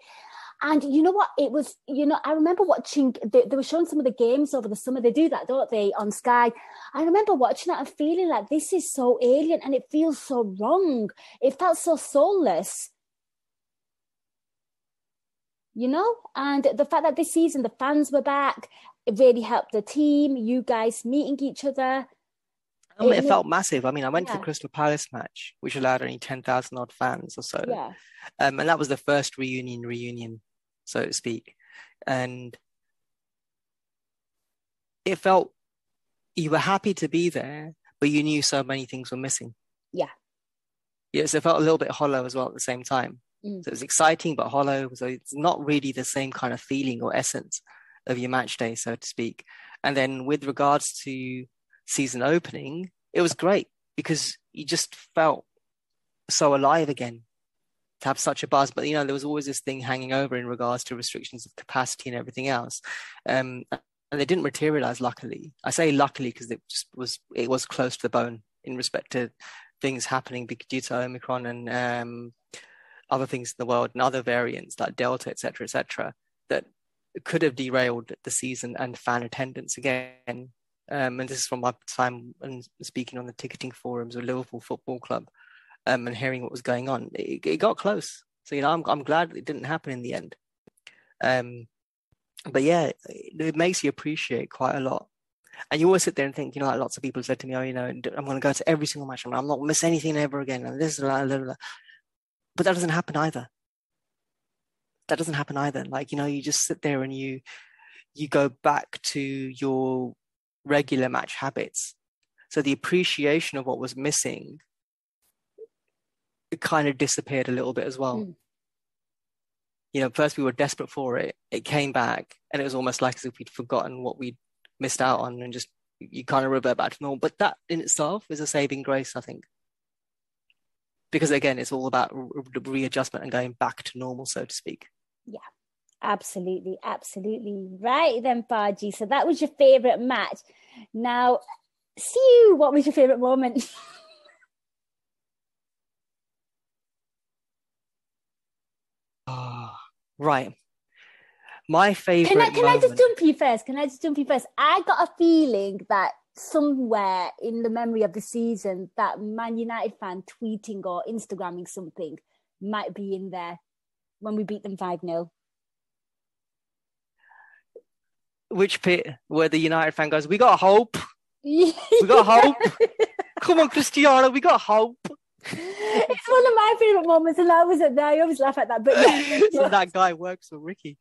And you know what? It was, I remember watching, they were showing some of the games over the summer. They do that, don't they, on Sky? I remember watching that and feeling like, this is so alien and it feels so wrong. It felt so soulless. And the fact that this season the fans were back, it really helped the team, you guys meeting each other. It felt massive. I mean, I went to the Crystal Palace match, which allowed only 10,000 odd fans or so. Yeah. And that was the first reunion, so to speak. And it felt you were happy to be there, but you knew so many things were missing. Yeah. Yes, it felt a little bit hollow as well at the same time. So it was exciting but hollow. So it's not really the same kind of feeling or essence of your match day, so to speak. And then with regards to season opening, it was great because you just felt so alive again to have such a buzz. But, there was always this thing hanging over in regards to restrictions of capacity and everything else. And they didn't materialize, luckily. I say luckily because it was close to the bone in respect to things happening due to Omicron and other things in the world and other variants like Delta, et cetera, that could have derailed the season and fan attendance again. And this is from my time and speaking on the ticketing forums of Liverpool Football Club and hearing what was going on. It got close. So, I'm glad it didn't happen in the end. But yeah, it makes you appreciate quite a lot. And you always sit there and think, like lots of people said to me, I'm going to go to every single match. I'm not miss anything ever again. And this, blah, blah, blah. But that doesn't happen either. Like, you just sit there and you go back to your regular match habits. So the appreciation of what was missing, it kind of disappeared a little bit as well. First we were desperate for it. It came back and it was almost like as if we'd forgotten what we'd missed out on and just you kind of revert back to normal. But that in itself is a saving grace, I think. Because again, it's all about readjustment and going back to normal, so to speak. Yeah, absolutely. Right then, Baji. So that was your favourite match. Now, Sue, what was your favourite moment? Right. My favourite moment... Can I just jump you first? I got a feeling that somewhere in the memory of the season that Man United fan tweeting or Instagramming something might be in there when we beat them 5-0. Which bit where the United fan goes, we got hope. We got hope. Come on, Cristiano, we got hope. It's one of my favourite moments and I wasn't there. I always laugh at that. But yeah. So that guy works for Ricky.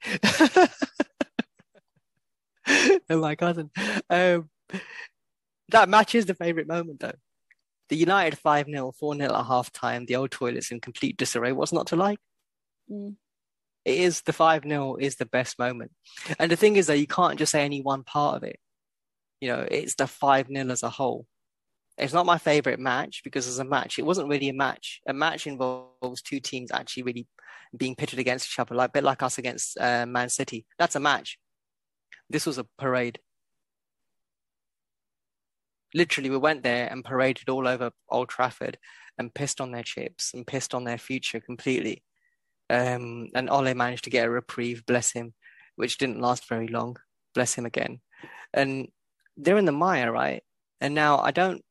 And my cousin. That match is the favourite moment, though. The United 5-0, 4-0 at half-time, the old toilets in complete disarray. What's not to like? It is the 5-0 is the best moment. And the thing is that you can't just say any one part of it. It's the 5-0 as a whole. It's not my favourite match because as a match, it wasn't really a match. A match involves two teams actually really being pitted against each other, a bit like us against Man City. That's a match. This was a parade. Literally, we went there and paraded all over Old Trafford and pissed on their chips and pissed on their future completely. And Ole managed to get a reprieve, bless him, which didn't last very long. Bless him again. And they're in the mire, right? And now I don't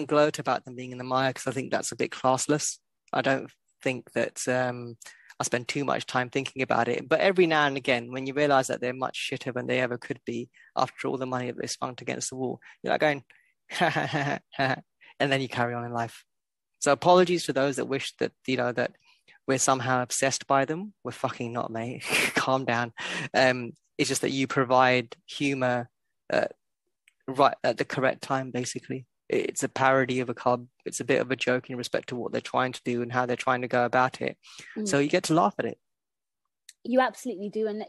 gloat about them being in the mire because I think that's a bit classless. I don't think that I spend too much time thinking about it. But every now and again, when you realise that they're much shitter than they ever could be after all the money that they spunked against the wall, you're like going, and then you carry on in life. So apologies to those that wish that, that we're somehow obsessed by them. We're fucking not, mate. Calm down. It's just that you provide humour right at the correct time, basically. It's a parody of a club. It's a bit of a joke in respect to what they're trying to do and how they're trying to go about it. So you get to laugh at it. You absolutely do. And,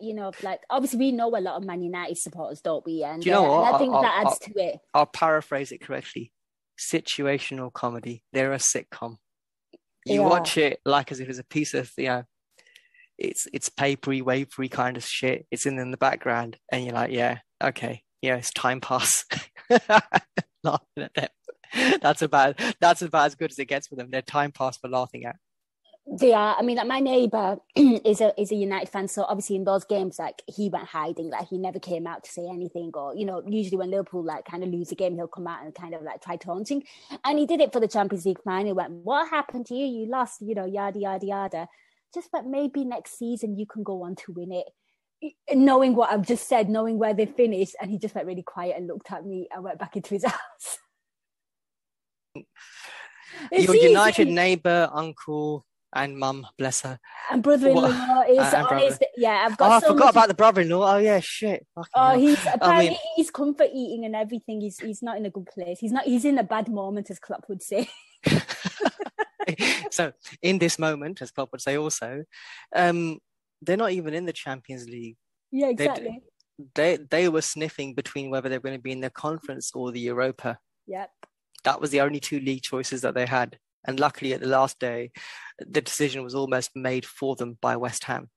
obviously we know a lot of Man United supporters, don't we? And, do you know what? And I think that adds to it. I'll paraphrase it correctly. Situational comedy. They're a sitcom. You watch it like as if it's a piece of, it's papery, wavery kind of shit. It's in the background. And you're like, yeah, okay. Yeah, it's time pass. Laughing at them. That's about as good as it gets for them. They're time pass for laughing at. They are. I mean, my neighbour is a United fan, so obviously in those games, he went hiding, he never came out to say anything, or usually when Liverpool kind of lose a game, he'll come out and kind of try taunting, and he did it for the Champions League final. He went, "What happened to you? You lost, yada yada yada." Just went, maybe next season you can go on to win it. Knowing what I've just said, knowing where they finished, and he just went really quiet and looked at me and went back into his house. Your United neighbour, uncle, And mum, bless her. And brother-in-law is And brother. honest. Yeah, I've Oh, got I so forgot much. about the brother-in-law. Oh yeah, shit. Fucking hell. He's apparently I he's comfort eating and everything. He's not in a good place. He's in a bad moment, as Klopp would say. mean, so in this moment, as Klopp would say, also, they're not even in the Champions League. Yeah, exactly. They were sniffing between whether they were going to be in the conference or the Europa. Yep. That was the only two league choices that they had. And luckily, at the last day, the decision was almost made for them by West Ham.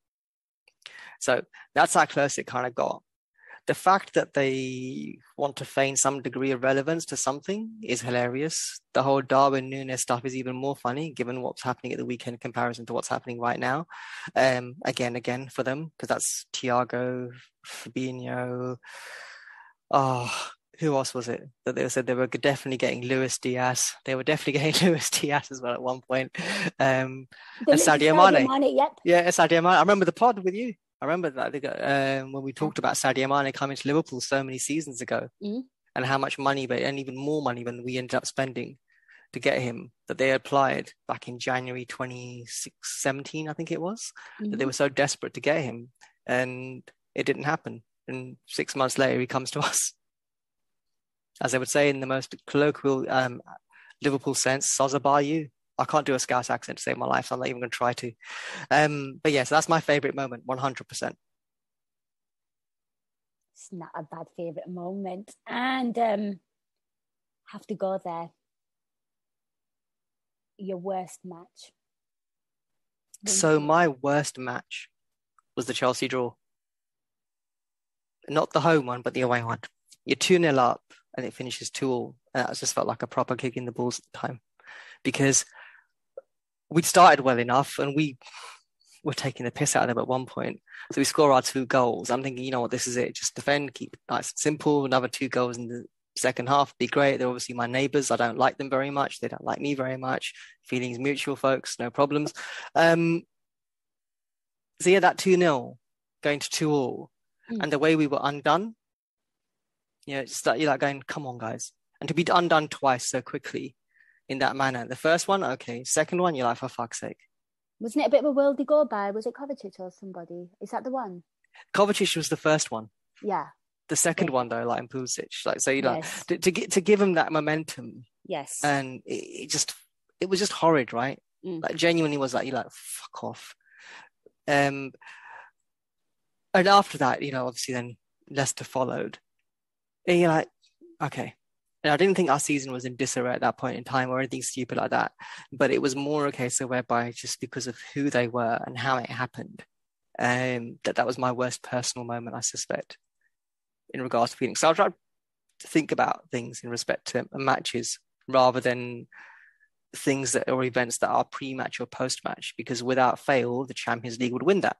So that's how close it kind of got. The fact that they want to feign some degree of relevance to something is hilarious. The whole Darwin Núñez stuff is even more funny, given what's happening at the weekend in comparison to what's happening right now. Again for them, because that's Thiago, Fabinho. Oh, who else was it that they said they were definitely getting Luis Diaz? They were definitely getting Luis Diaz as well at one point. And Sadio Mane. Yep. Yeah, Sadio Mane. I remember the pod with you. I remember that when we talked about Sadio Mane coming to Liverpool so many seasons ago, and how much money, and even more money when we ended up spending to get him, that they applied back in January 2017, I think it was, that they were so desperate to get him, and it didn't happen. And 6 months later, he comes to us. As I would say in the most colloquial Liverpool sense, Soza bar you. I can't do a Scouse accent to save my life, so I'm not even going to try to. But yeah, so that's my favourite moment, 100%. It's not a bad favourite moment. And have to go there. Your worst match. So my worst match was the Chelsea draw. Not the home one, but the away one. You're 2-0 up and it finishes 2-2. And that just felt like a proper kick in the balls at the time. Because we'd started well enough and we were taking the piss out of them at one point. So we score our 2 goals. I'm thinking, you know what, this is it. Just defend, keep it nice and simple. Another 2 goals in the second half be great. They're obviously my neighbours. I don't like them very much. They don't like me very much. Feelings mutual, folks. No problems. So yeah, that 2-0 going to 2-2 and the way we were undone, you know, it's that you're like going, come on, guys. And to be undone twice so quickly in that manner. The first one, okay. Second one, you're like, for fuck's sake. Wasn't it a bit of a worldie go by? Was it Kovacic or somebody? Is that the one? Kovacic was the first one. Yeah. The second one, though, like in Pulisic, like so, you know, to give him that momentum. Yes. And it was just horrid, right? Like genuinely was like, you're like, fuck off. And after that, you know, obviously then Leicester followed. And you're like, okay. And I didn't think our season was in disarray at that point in time or anything stupid like that. But it was more a case of whereby just because of who they were and how it happened, that was my worst personal moment, I suspect, in regards to feelings. So I'll try to think about things in respect to matches rather than things that or events that are pre-match or post-match, because without fail, the Champions League would win that.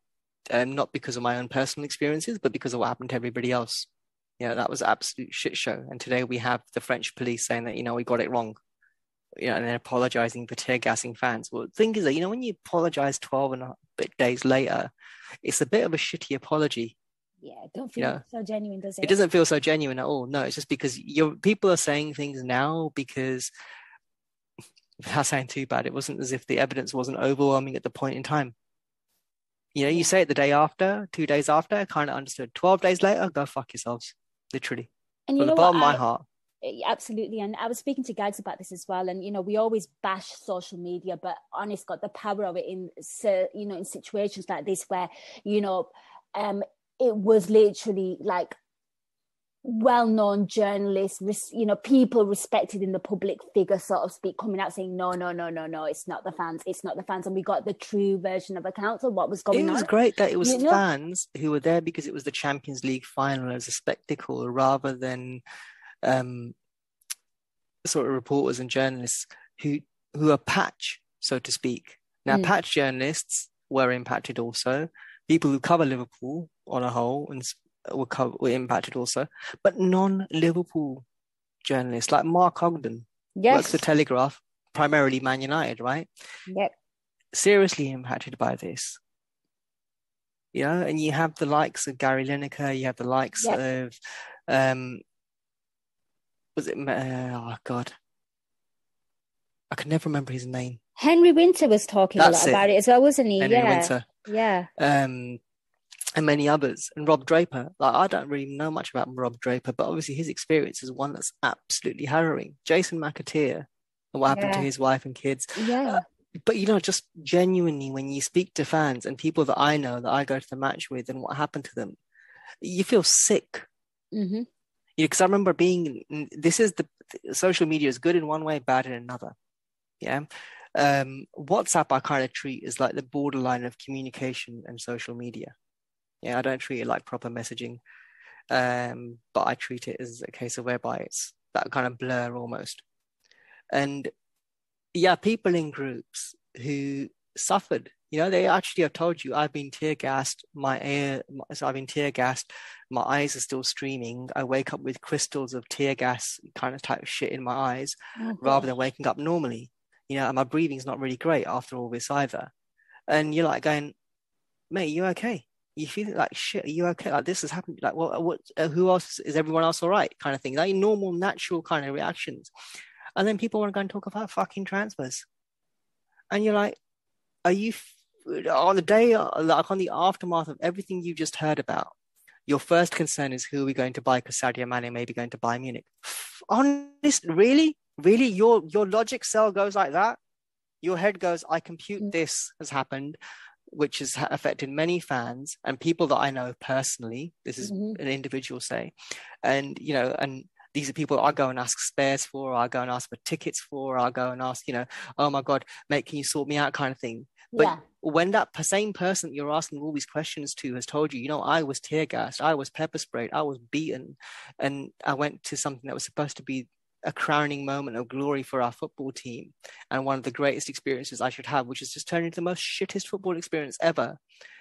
Not because of my own personal experiences, but because of what happened to everybody else. You know, that was an absolute shit show. And today we have the French police saying that, you know, we got it wrong. You know, and they're apologizing for tear gassing fans. Well, the thing is that, you know, when you apologize 12 and a bit days later, it's a bit of a shitty apology. Yeah, it don't feel so genuine, does it? It doesn't feel so genuine at all. No, it's just because people are saying things now because, without saying too bad, it wasn't as if the evidence wasn't overwhelming at the point in time. You know, you say it the day after, 2 days after, I kind of understood. 12 days later, go fuck yourselves. Literally. And from the bottom of my heart. Absolutely. And I was speaking to Gags about this as well. And, you know, we always bash social media, but honest God, the power of it in situations like this where, you know, it was literally like well-known journalists, you know, people respected in the public figure, sort of speak, coming out saying, no, it's not the fans. And we got the true version of accounts of what was going on. It was great that it was fans who were there because it was the Champions League final as a spectacle rather than sort of reporters and journalists who are patch, so to speak. Now, patch journalists were impacted also. People who cover Liverpool on a whole and were impacted also, but non-Liverpool journalists like Mark Ogden, works for Telegraph, primarily Man United, right? Yep. Seriously impacted by this. You know, and you have the likes of Gary Lineker, you have the likes of, was it, oh God, I can never remember his name. Henry Winter was talking a lot about it as well, wasn't he? Henry Winter. Yeah. And many others. And Rob Draper, like, I don't really know much about Rob Draper, but obviously his experience is one that's absolutely harrowing. Jason McAteer, and what happened to his wife and kids. Yeah. But, you know, just genuinely, when you speak to fans and people that I know that I go to the match with and what happened to them, you feel sick. Mm-hmm. Because I remember social media is good in one way, bad in another. Yeah. WhatsApp I kind of treat as like the borderline of communication and social media. Yeah, I don't treat it like proper messaging, but I treat it as a case of whereby it's that kind of blur almost. And yeah, people in groups who suffered, you know, they actually have told you, I've been tear gassed, my eyes are still streaming. I wake up with crystals of tear gas kind of type of shit in my eyes, rather than waking up normally. You know, and my breathing's not really great after all this either. And you're like going, mate, you okay? You feel like shit, are you okay? Like, this has happened. Like, what who else, is everyone else all right? Kind of thing. Like normal, natural kind of reactions. And then people want to go and talk about fucking transfers. And you're like, are you, on the day, like on the aftermath of everything you just heard about, your first concern is who are we going to buy because Sadio Mane may be going to Bayern Munich. Honest, really? Really? Your logic cell goes like that? Your head goes, I compute this has happened, which has affected many fans and people that I know personally. This is an individual say. And, you know, and these are people I go and ask spares for, or I go and ask for tickets for, or I go and ask, you know, oh my God, mate, can you sort me out kind of thing. But when that same person you're asking all these questions to has told you, you know, I was tear gassed, I was pepper sprayed, I was beaten, and I went to something that was supposed to be a crowning moment of glory for our football team and one of the greatest experiences I should have, which is just turning into the most shittest football experience ever,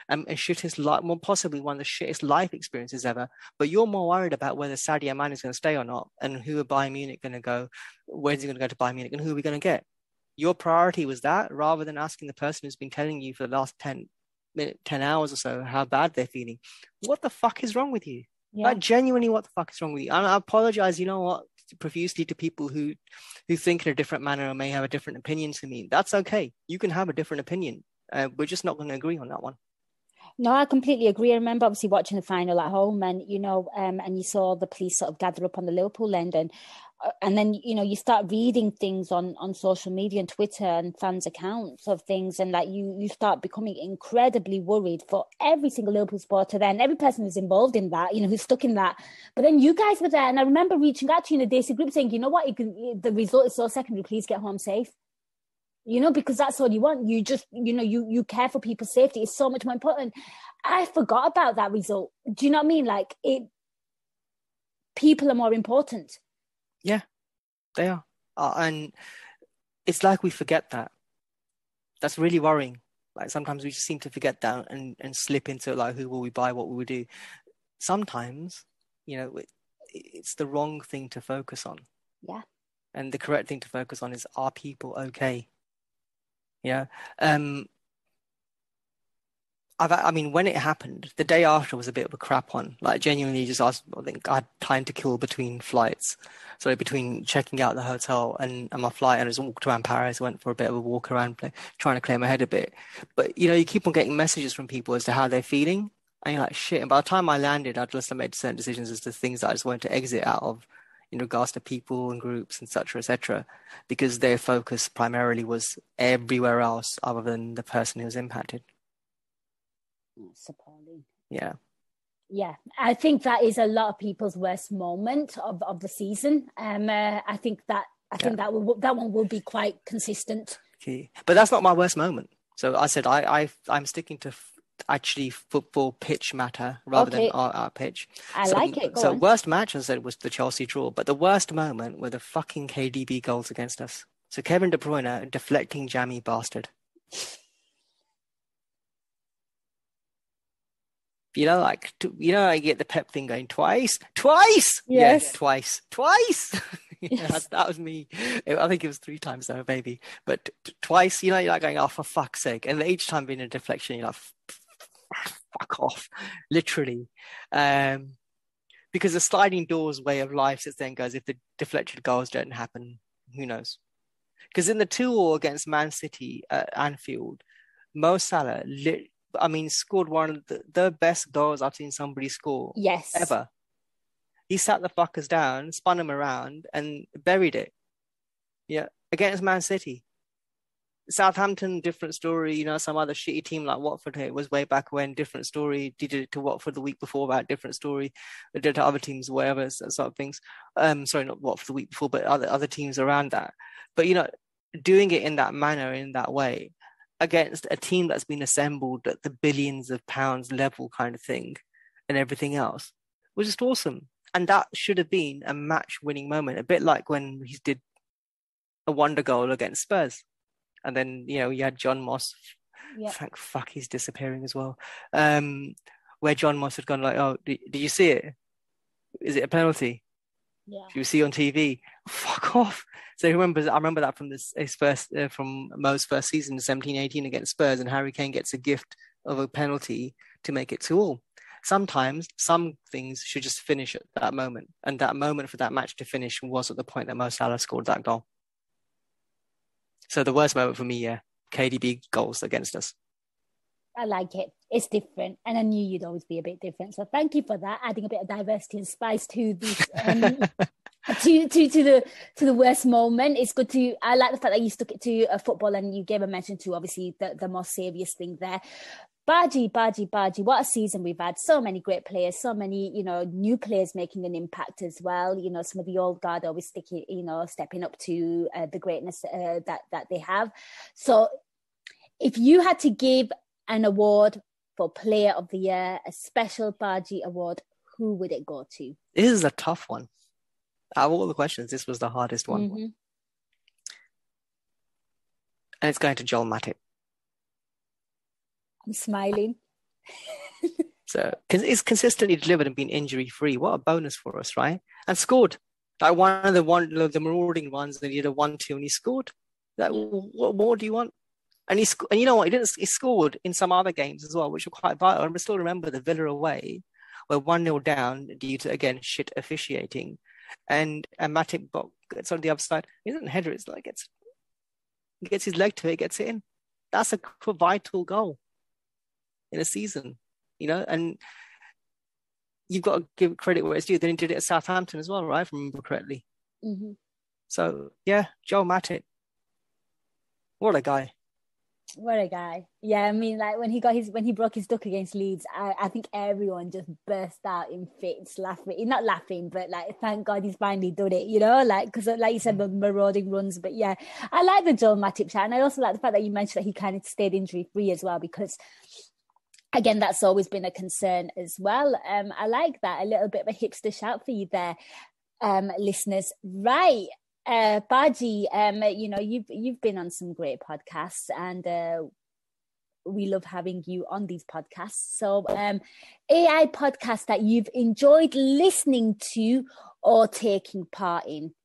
and shittest, more possibly one of the shittest life experiences ever. But you're more worried about whether Sadio Mane is going to stay or not, and who are Bayern Munich going to go, where's he going to go to Bayern Munich, and who are we going to get? Your priority was that, rather than asking the person who's been telling you for the last 10 hours or so how bad they're feeling. What the fuck is wrong with you? Like, genuinely, what the fuck is wrong with you? And I apologize, you know what, profusely to people who think in a different manner or may have a different opinion to me. That's okay. You can have a different opinion. We're just not going to agree on that one. No, I completely agree. I remember obviously watching the final at home, and you know, and you saw the police sort of gather up on the Liverpool end, and then, you know, you start reading things on social media and Twitter and fans' accounts of things, and like you start becoming incredibly worried for every single Liverpool supporter there, and every person who's involved in that, you know, who's stuck in that. But then you guys were there, and I remember reaching out to you in a Daisy group saying, you know what, the result is so secondary, please get home safe. You know, because that's all you want. You just, you know, you care for people's safety. It's so much more important. I forgot about that result. Do you know what I mean? Like, people are more important. Yeah, they are. And it's like we forget that. That's really worrying. Like, sometimes we just seem to forget that and slip into like, who will we buy? What will we do? Sometimes, you know, it's the wrong thing to focus on. Yeah. And the correct thing to focus on is, are people okay? Yeah. I mean, when it happened, the day after was a bit of a crap one. Like, genuinely, I think I had time to kill between flights. So between checking out the hotel and my flight, and I just walked around Paris, went for a bit of a walk around, trying to clear my head a bit. But, you know, you keep on getting messages from people as to how they're feeling. And you're like, shit. And by the time I landed, I'd just made certain decisions as to things that I just wanted to exit out of, in regards to people and groups, etc., because their focus primarily was everywhere else other than the person who was impacted. It's appalling. Yeah. Yeah, I think that is a lot of people's worst moment of the season. I think that one will be quite consistent. Okay. But that's not my worst moment. So I said I'm sticking to actually football pitch matter rather than our pitch. I like it. So worst match, as I said, was the Chelsea draw, but the worst moment were the fucking KDB goals against us. So Kevin De Bruyne, a deflecting jammy bastard. You know, like, I get the Pep thing going twice. Yes. Yeah, twice. Yes. That was me. I think it was 3 times though, maybe. But twice, you know, you're like going, oh, for fuck's sake. And each time being a deflection, you're like, fuck off, literally. Because the sliding doors way of life sits there and goes, if the deflected goals don't happen, who knows? Because in the 2-2 against Man City at Anfield, Mo Salah, scored one of the best goals I've seen somebody score ever. He sat the fuckers down, spun them around, and buried it. Yeah, against Man City. Southampton, different story. Some other shitty team like Watford, it was way back when, different story. Did it to Watford the week before, about different story. They did to other teams, whatever, sort of things. Sorry, not Watford the week before, but other teams around that. But, doing it in that manner, in that way, against a team that's been assembled at the billions of pounds level kind of thing and everything else was just awesome. And that should have been a match-winning moment, a bit like when he did a wonder goal against Spurs. And then, you had John Moss. Yep. Thank fuck he's disappearing as well. Where John Moss had gone like, oh, did you see it? Is it a penalty? Yeah. You see on TV? Fuck off. So I remember that from from Mo's first season, 17-18 against Spurs, and Harry Kane gets a gift of a penalty to make it 2-2. Sometimes some things should just finish at that moment. And that moment for that match to finish was at the point that Mo Salah scored that goal. So the worst moment for me, KDB goals against us. I like it. It's different, and I knew you'd always be a bit different. So thank you for that, adding a bit of diversity and spice to this, to the worst moment. It's good to. I like the fact that you stuck it to football, and you gave a mention to obviously the more serious thing there. Baji, what a season we've had. So many great players, so many, new players making an impact as well. Some of the old guard always stepping up to the greatness that they have. So if you had to give an award for Player of the Year, a special Baji award, who would it go to? This is a tough one. Out of all the questions, this was the hardest one. Mm-hmm. And it's going to Joel Matip. I'm smiling. So, it's consistently delivered and been injury-free. What a bonus for us, right? And scored. Like one of the marauding ones, they did a 1-2 and he scored. What more do you want? And and you know what? He scored in some other games as well, which were quite vital. And I still remember the Villa away, where 1-0 down due to, again, shit officiating. And Matip gets on the other side. He doesn't header, it's like gets his leg to it, gets it in. That's a vital goal in a season, and you've got to give credit where it's due. Then he did it at Southampton as well, right? If I remember correctly. Mm-hmm. So, Joel Matip. What a guy. What a guy. Yeah, I mean, like when he broke his duck against Leeds, I think everyone just burst out in fits, laughing. Not laughing, but like, thank God he's finally done it, because like you said, the marauding runs. But yeah, I like the Joel Matip chat. And I also like the fact that you mentioned that he kind of stayed injury free as well, because again, that's always been a concern as well. I like that. A little bit of a hipster shout for you there, listeners. Right. Baji, you've been on some great podcasts, and we love having you on these podcasts. So, AI podcasts that you've enjoyed listening to or taking part in?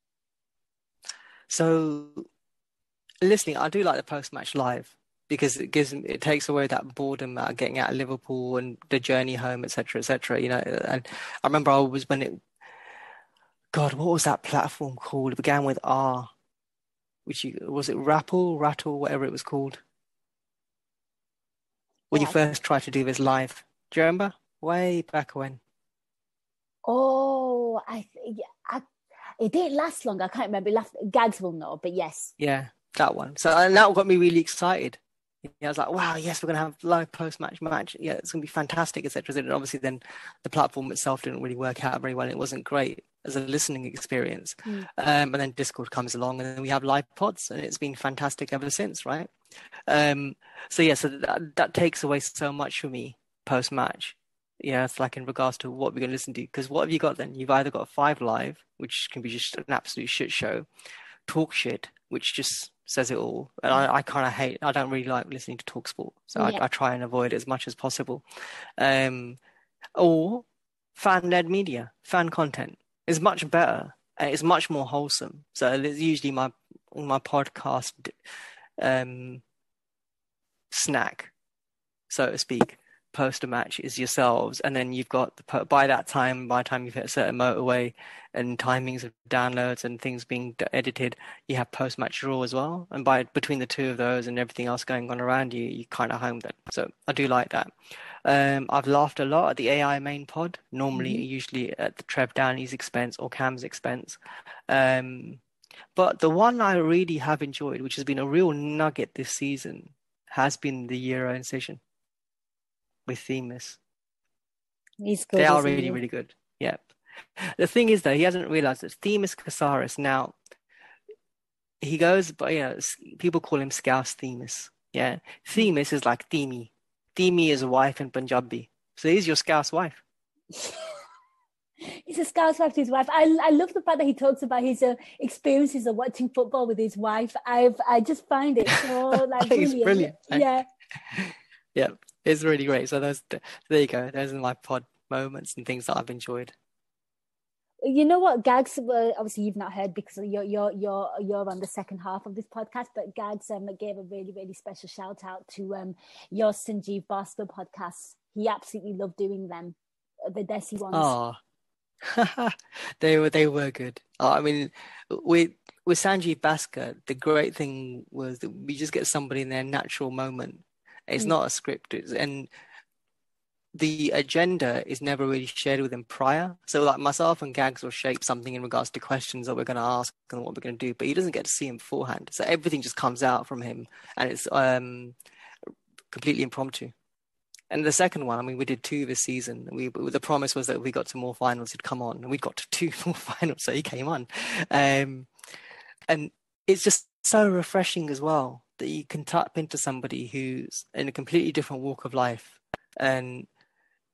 So, listening, I do like the post-match live, because it takes away that boredom out of getting out of Liverpool and the journey home, etc., etc. And I remember God, what was that platform called? It began with R. Was it Rattle, whatever it was called? When you first tried to do this live. Do you remember? Way back when. Oh, it didn't last long. I can't remember. Gags will know, but yes. Yeah, that one. So, and that got me really excited. I was like, wow, yes, we're going to have live post-match match. Yeah, it's going to be fantastic, etc. And obviously then the platform itself didn't really work out very well. It wasn't great as a listening experience. And then Discord comes along, and then we have live pods, and it's been fantastic ever since, right? So that takes away so much for me post-match. Yeah, it's like in regards to what we're going to listen to. Because what have you got then? You've either got 5 Live, which can be just an absolute shit show, Talk Shit, which just says it all. And I kind of I don't really like listening to Talk Sport. So I try and avoid it as much as possible. Or fan-led media, fan content is much better. And it's much more wholesome. So it's usually my podcast snack, so to speak. poster match is yourselves, and then you've got by the time you've hit a certain motorway and timings of downloads and things being edited, you have post match draw as well. And between the two of those and everything else going on around you, you kind of homed it. So I do like that. I've laughed a lot at the AI main pod, usually at the Trev Downey's expense or Cam's expense. But the one I really have enjoyed, which has been a real nugget this season, has been the Euro incision with Themis. He's good. They are really, really good. Yep. The thing is, though, he hasn't realized that Themis Casares now, he goes, but people call him Scouse Themis. Yeah. Themis is like Themi. Themi is a wife in Punjabi. So he's your Scouse wife. He's a Scouse wife to his wife. I love the fact that he talks about his experiences of watching football with his wife. I just find it so like brilliant. It's brilliant. Yeah. Yeah, it's really great. So there you go. Those are my pod moments and things that I've enjoyed. You know what, Gags? Well, obviously you've not heard because you're on the second half of this podcast. But Gags gave a really, really special shout out to your Sanjeev Bhaskar podcasts. He absolutely loved doing them, the Desi ones. Oh. they were good. I mean, with Sanjeev Bhaskar, the great thing was that we just get somebody in their natural moment. It's not a script, and the agenda is never really shared with him prior. So like myself and Gags will shape something in regards to questions that we're going to ask and what we're going to do, but he doesn't get to see him beforehand. So everything just comes out from him, and it's completely impromptu. And the second one, I mean, we did 2 this season. The promise was that if we got to more finals, he'd come on. And we got to 2 more finals, so he came on. And it's just so refreshing as well that you can tap into somebody who's in a completely different walk of life and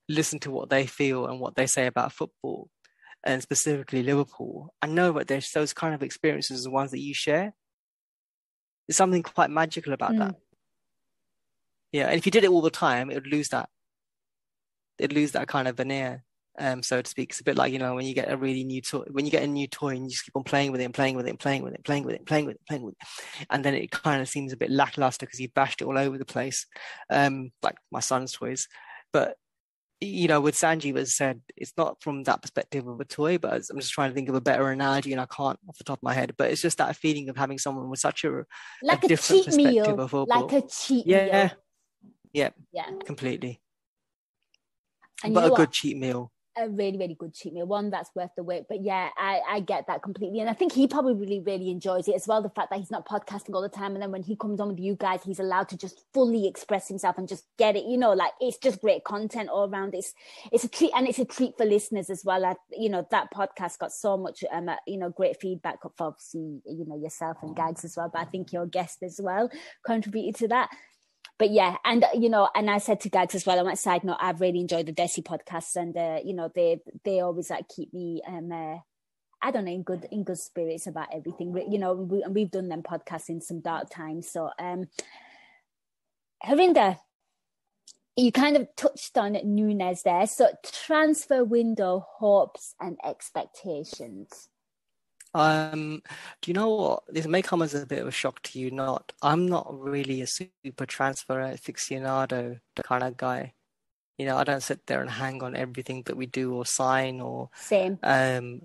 listen to what they feel and what they say about football, and specifically Liverpool. I know that there's those kind of experiences, the ones that you share. There's something quite magical about that. Yeah, and if you did it all the time, it would lose that. It'd lose that kind of veneer, so to speak. It's a bit like, when you get a really new toy, and you just keep on playing with it, and then it kind of seems a bit lackluster because you bashed it all over the place, like my son's toys. But with Sanjeev, as I said, it's not from that perspective of a toy, but I'm just trying to think of a better analogy, and I can't off the top of my head. But it's just that feeling of having someone with such a different perspective of football. Like a cheat meal. Yeah, completely. But a good cheat meal. A really, really good cheat meal, one that's worth the wait. But yeah, I get that completely. And I think he probably really, really enjoys it as well. The fact that he's not podcasting all the time. And then when he comes on with you guys, he's allowed to just fully express himself and just get it, like it's just great content all around. It's a treat, and it's a treat for listeners as well. That podcast got so much, great feedback for obviously, yourself and Gags as well. But I think your guest as well contributed to that. But yeah, and and I said to Gags as well, on my side note, I've really enjoyed the Desi podcasts, and they always keep me I don't know, in good spirits about everything. We've done them podcasts in some dark times. So Harinder, you kind of touched on Nunes there. So transfer window hopes and expectations. Do you know what? This may come as a bit of a shock to you. I'm not really a super transfer aficionado kind of guy. I don't sit there and hang on everything that we do or sign or same.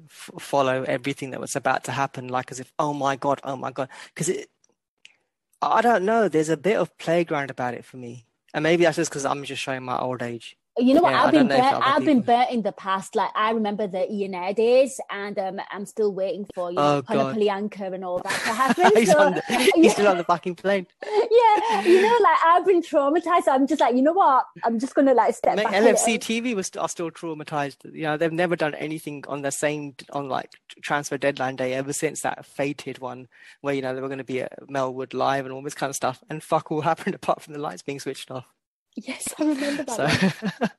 Follow everything that was about to happen, like as if, oh my God. Because I don't know. There's a bit of playground about it for me. And maybe that's just because I'm just showing my old age. You know what? I've been burnt in the past. Like I remember the Ian Air days, and I'm still waiting for Ponapalyanka and all that to happen. He's still on the fucking plane. Yeah, I've been traumatized. So I'm just like, you know what? I'm just gonna step back. LFC TV are still traumatized. They've never done anything on transfer deadline day ever since that fated one where they were going to be at Melwood Live and all this kind of stuff, and fuck all happened apart from the lights being switched off. Yes, I remember that.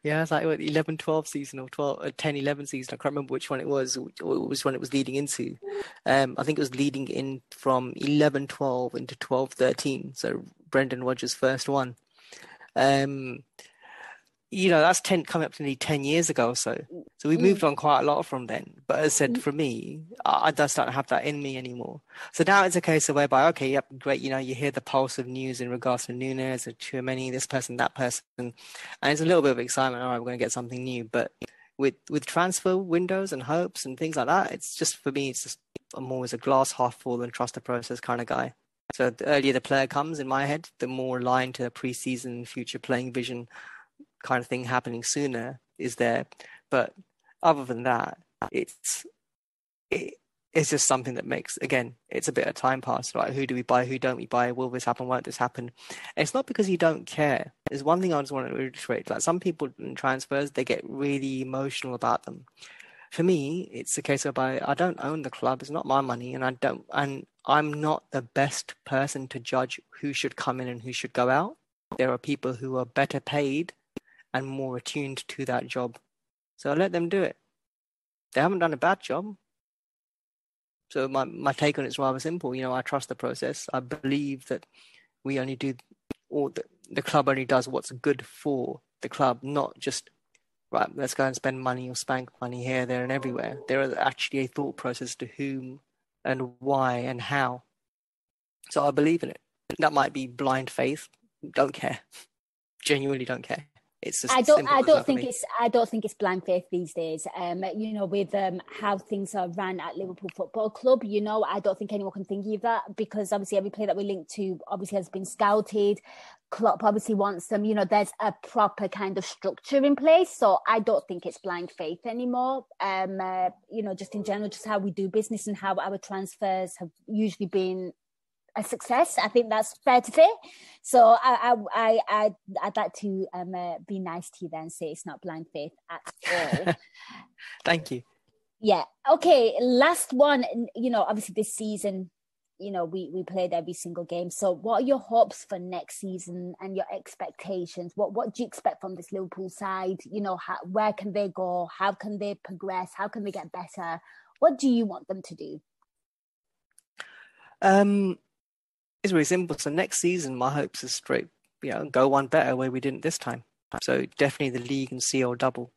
Yeah, it's like 11-12 season or 10-11 season. I can't remember which one it was. It was when it was leading into. I think it was leading in from 11-12 into 12-13. So Brendan Rodgers' first one. that's coming up to nearly 10 years ago or so. So we moved on quite a lot from then. But as I said, for me, I just don't have that in me anymore. So now it's a case of whereby, okay, yep, great, you hear the pulse of news in regards to Nunes, or Tchouaméni, this person, that person, and it's a little bit of excitement. All right, we're going to get something new. But with transfer windows and hopes and things like that, it's just, for me, I'm always a glass half full and trust the process kind of guy. So the earlier the player comes in my head, the more aligned to pre-season future playing vision kind of thing happening sooner is there. But other than that, it's just something that makes, again, it's a bit of time pass, right? Who do we buy? Who don't we buy? Will this happen? Won't this happen? And it's not because you don't care. There's one thing I just want to reiterate. Like, some people in transfers, they get really emotional about them. For me, it's a case of I don't own the club. It's not my money, and I'm not the best person to judge who should come in and who should go out. There are people who are better paid and more attuned to that job. So I let them do it. They haven't done a bad job. So my take on it is rather simple. I trust the process. I believe that we only do, or the club only does what's good for the club, not just, right, let's go and spend money or spank money here, there, and everywhere. There is actually a thought process to whom and why and how. So I believe in it. That might be blind faith. Don't care. Genuinely don't care. It's just I don't think it's blind faith these days. With how things are ran at Liverpool Football Club, I don't think anyone can think of that, because obviously every player that we link to obviously has been scouted. Klopp obviously wants them. There's a proper kind of structure in place, so I don't think it's blind faith anymore. Just in general, just how we do business and how our transfers have usually been a success. I think that's fair to say. So I'd like to be nice to you then, say it's not blind faith at all. Thank you. Yeah. Okay. Last one. Obviously this season, we played every single game. So what are your hopes for next season and your expectations? What do you expect from this Liverpool side? Where can they go? How can they progress? How can they get better? What do you want them to do? It's really simple. So next season, my hopes is straight, go one better where we didn't this time. So definitely the league and CL double.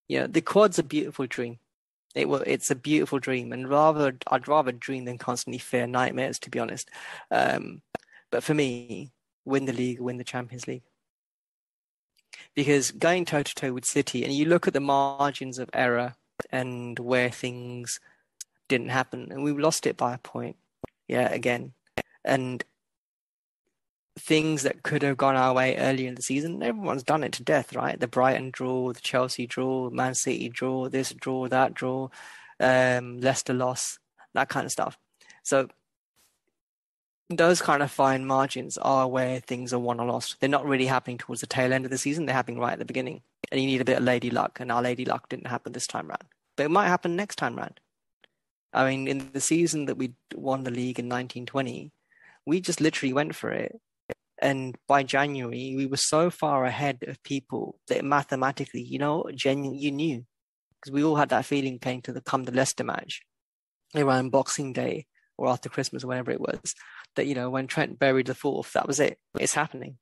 The quad's a beautiful dream. It's a beautiful dream, and I'd rather dream than constantly fear nightmares, to be honest. But for me, win the league, win the Champions League. Because going toe to toe with City, and you look at the margins of error and where things didn't happen, and we lost it by a point. Yeah, again. And things that could have gone our way earlier in the season, everyone's done it to death, right? The Brighton draw, the Chelsea draw, Man City draw, this draw, that draw, Leicester loss, that kind of stuff. So those kind of fine margins are where things are won or lost. They're not really happening towards the tail end of the season. They're happening right at the beginning. And you need a bit of lady luck, and our lady luck didn't happen this time round. But it might happen next time round. I mean, in the season that we won the league in 1920, we just literally went for it. And by January, we were so far ahead of people that mathematically, you knew. Because we all had that feeling playing to come the Leicester match around Boxing Day or after Christmas or whenever it was, that, when Trent buried the fourth, that was it. It's happening.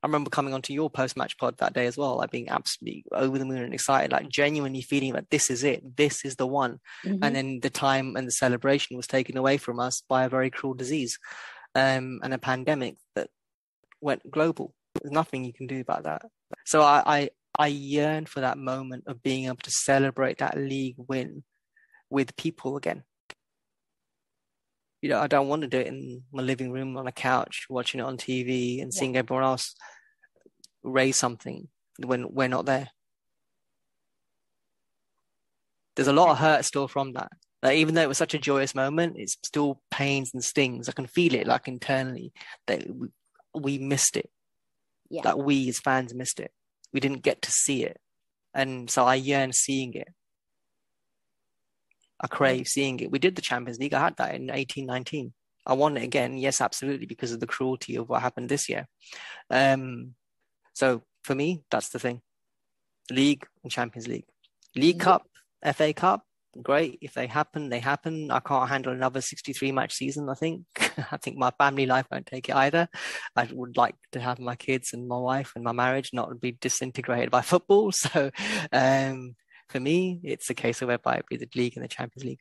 I remember coming onto your post-match pod that day as well, like being absolutely over the moon and excited, like genuinely feeling like this is it. This is the one. Mm-hmm. And then the time and the celebration was taken away from us by a very cruel disease. And a pandemic that went global. There's nothing you can do about that. So I yearn for that moment of being able to celebrate that league win with people again. I don't want to do it in my living room on a couch, watching it on TV and seeing everyone else raise something when we're not there. There's a lot of hurt still from that. Like, even though it was such a joyous moment, it still pains and stings. I can feel it, like, internally, that we missed it. Yeah. That we as fans missed it. We didn't get to see it. And so I yearn seeing it. I crave seeing it. We did the Champions League. I had that in 18-19. I won it again. Yes, absolutely, because of the cruelty of what happened this year. So for me, that's the thing. League and Champions League. League Cup, FA Cup, great. If they happen, they happen. I can't handle another 63 match season, I think. I think my family life won't take it either. I would like to have my kids and my wife and my marriage not be disintegrated by football. So for me, it's a case of whereby it be the league and the Champions League.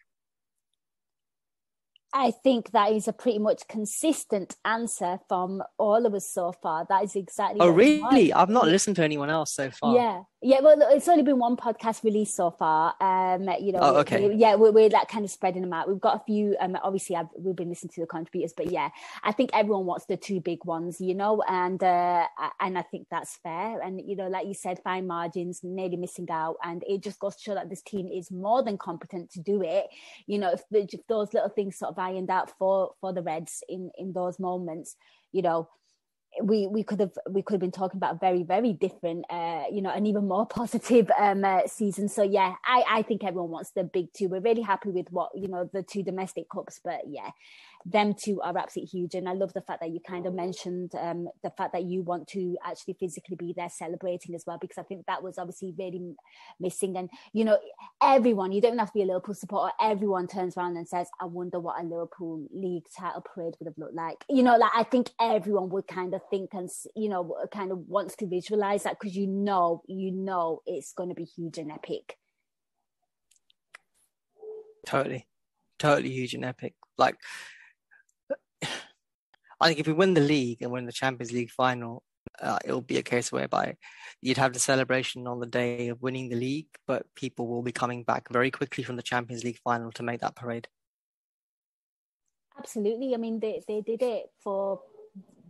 I think that is a pretty much consistent answer from all of us so far. That is exactly. Oh, really? I've not listened to anyone else so far. Yeah. Well, it's only been one podcast released so far. Oh, okay. We're like kind of spreading them out. We've got a few. Obviously, we've been listening to the contributors, but yeah, I think everyone wants the two big ones, and I think that's fair. And like you said, fine margins, nearly missing out, and it just goes to show that this team is more than competent to do it. If those little things sort of ironed out for the Reds in those moments, we could have been talking about a very, very different, an even more positive season. So yeah, I think everyone wants the big two. We're really happy with what the two domestic cups, but yeah, them two are absolutely huge. And I love the fact that you kind of mentioned the fact that you want to actually physically be there celebrating as well, because I think that was obviously really missing. And everyone, you don't even have to be a Liverpool supporter, everyone turns around and says, I wonder what a Liverpool league title parade would have looked like. I think everyone would kind of think and kind of wants to visualize that, because it's going to be huge and epic. Totally huge and epic. Like, I think if we win the league and win the Champions League final, it'll be a case whereby you'd have the celebration on the day of winning the league, but people will be coming back very quickly from the Champions League final to make that parade. Absolutely. I mean, they did it for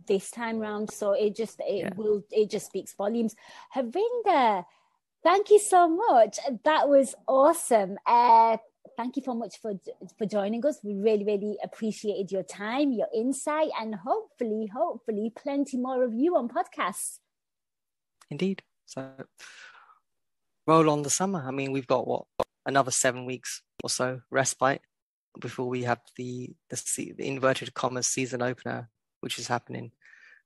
this time round, so it just speaks volumes. Harinder, thank you so much. That was awesome. Thank you so much for joining us. We really, really appreciated your time, your insight, and hopefully plenty more of you on podcasts. Indeed. So roll on the summer. I mean, we've got another 7 weeks or so respite before we have the inverted commas season opener, which is happening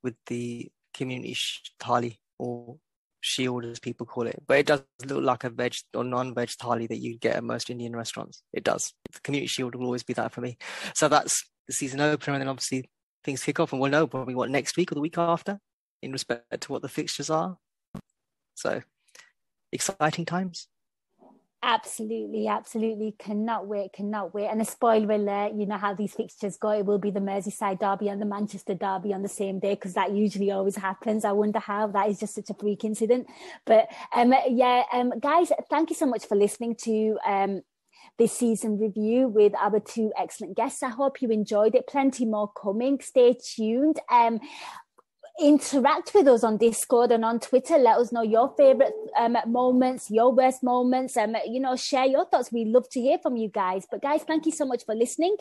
with the community thali, or shield as people call it, but it does look like a veg or non-veg thali that you get at most Indian restaurants. It does. The community shield will always be that for me. So that's the season opener, and then obviously things kick off, and we'll know probably next week or the week after in respect to what the fixtures are. So exciting times. Absolutely. Cannot wait. And a spoiler alert, you know how these fixtures go. It will be the Merseyside derby and the Manchester derby on the same day, because that usually always happens. I wonder how. That is just such a freak incident. But guys, thank you so much for listening to this season review with our two excellent guests. I hope you enjoyed it. Plenty more coming. Stay tuned. Interact with us on Discord and on Twitter. Let us know your favorite moments, your worst moments. Share your thoughts. We love to hear from you guys. But guys, thank you so much for listening.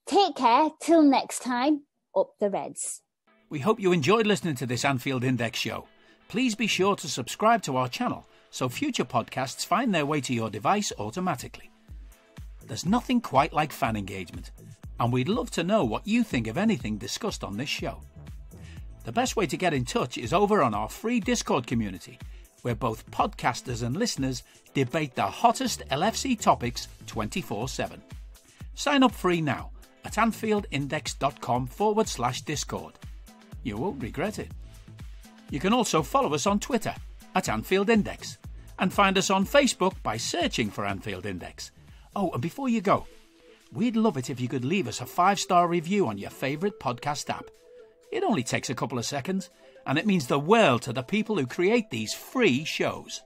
Take care. Till next time, up the Reds. We hope you enjoyed listening to this Anfield Index show. Please be sure to subscribe to our channel so future podcasts find their way to your device automatically. There's nothing quite like fan engagement, and we'd love to know what you think of anything discussed on this show. The best way to get in touch is over on our free Discord community, where both podcasters and listeners debate the hottest LFC topics 24/7. Sign up free now at AnfieldIndex.com/Discord. You won't regret it. You can also follow us on Twitter at Anfield Index, and find us on Facebook by searching for Anfield Index. Oh, and before you go, we'd love it if you could leave us a 5-star review on your favourite podcast app. It only takes a couple of seconds, and it means the world to the people who create these free shows.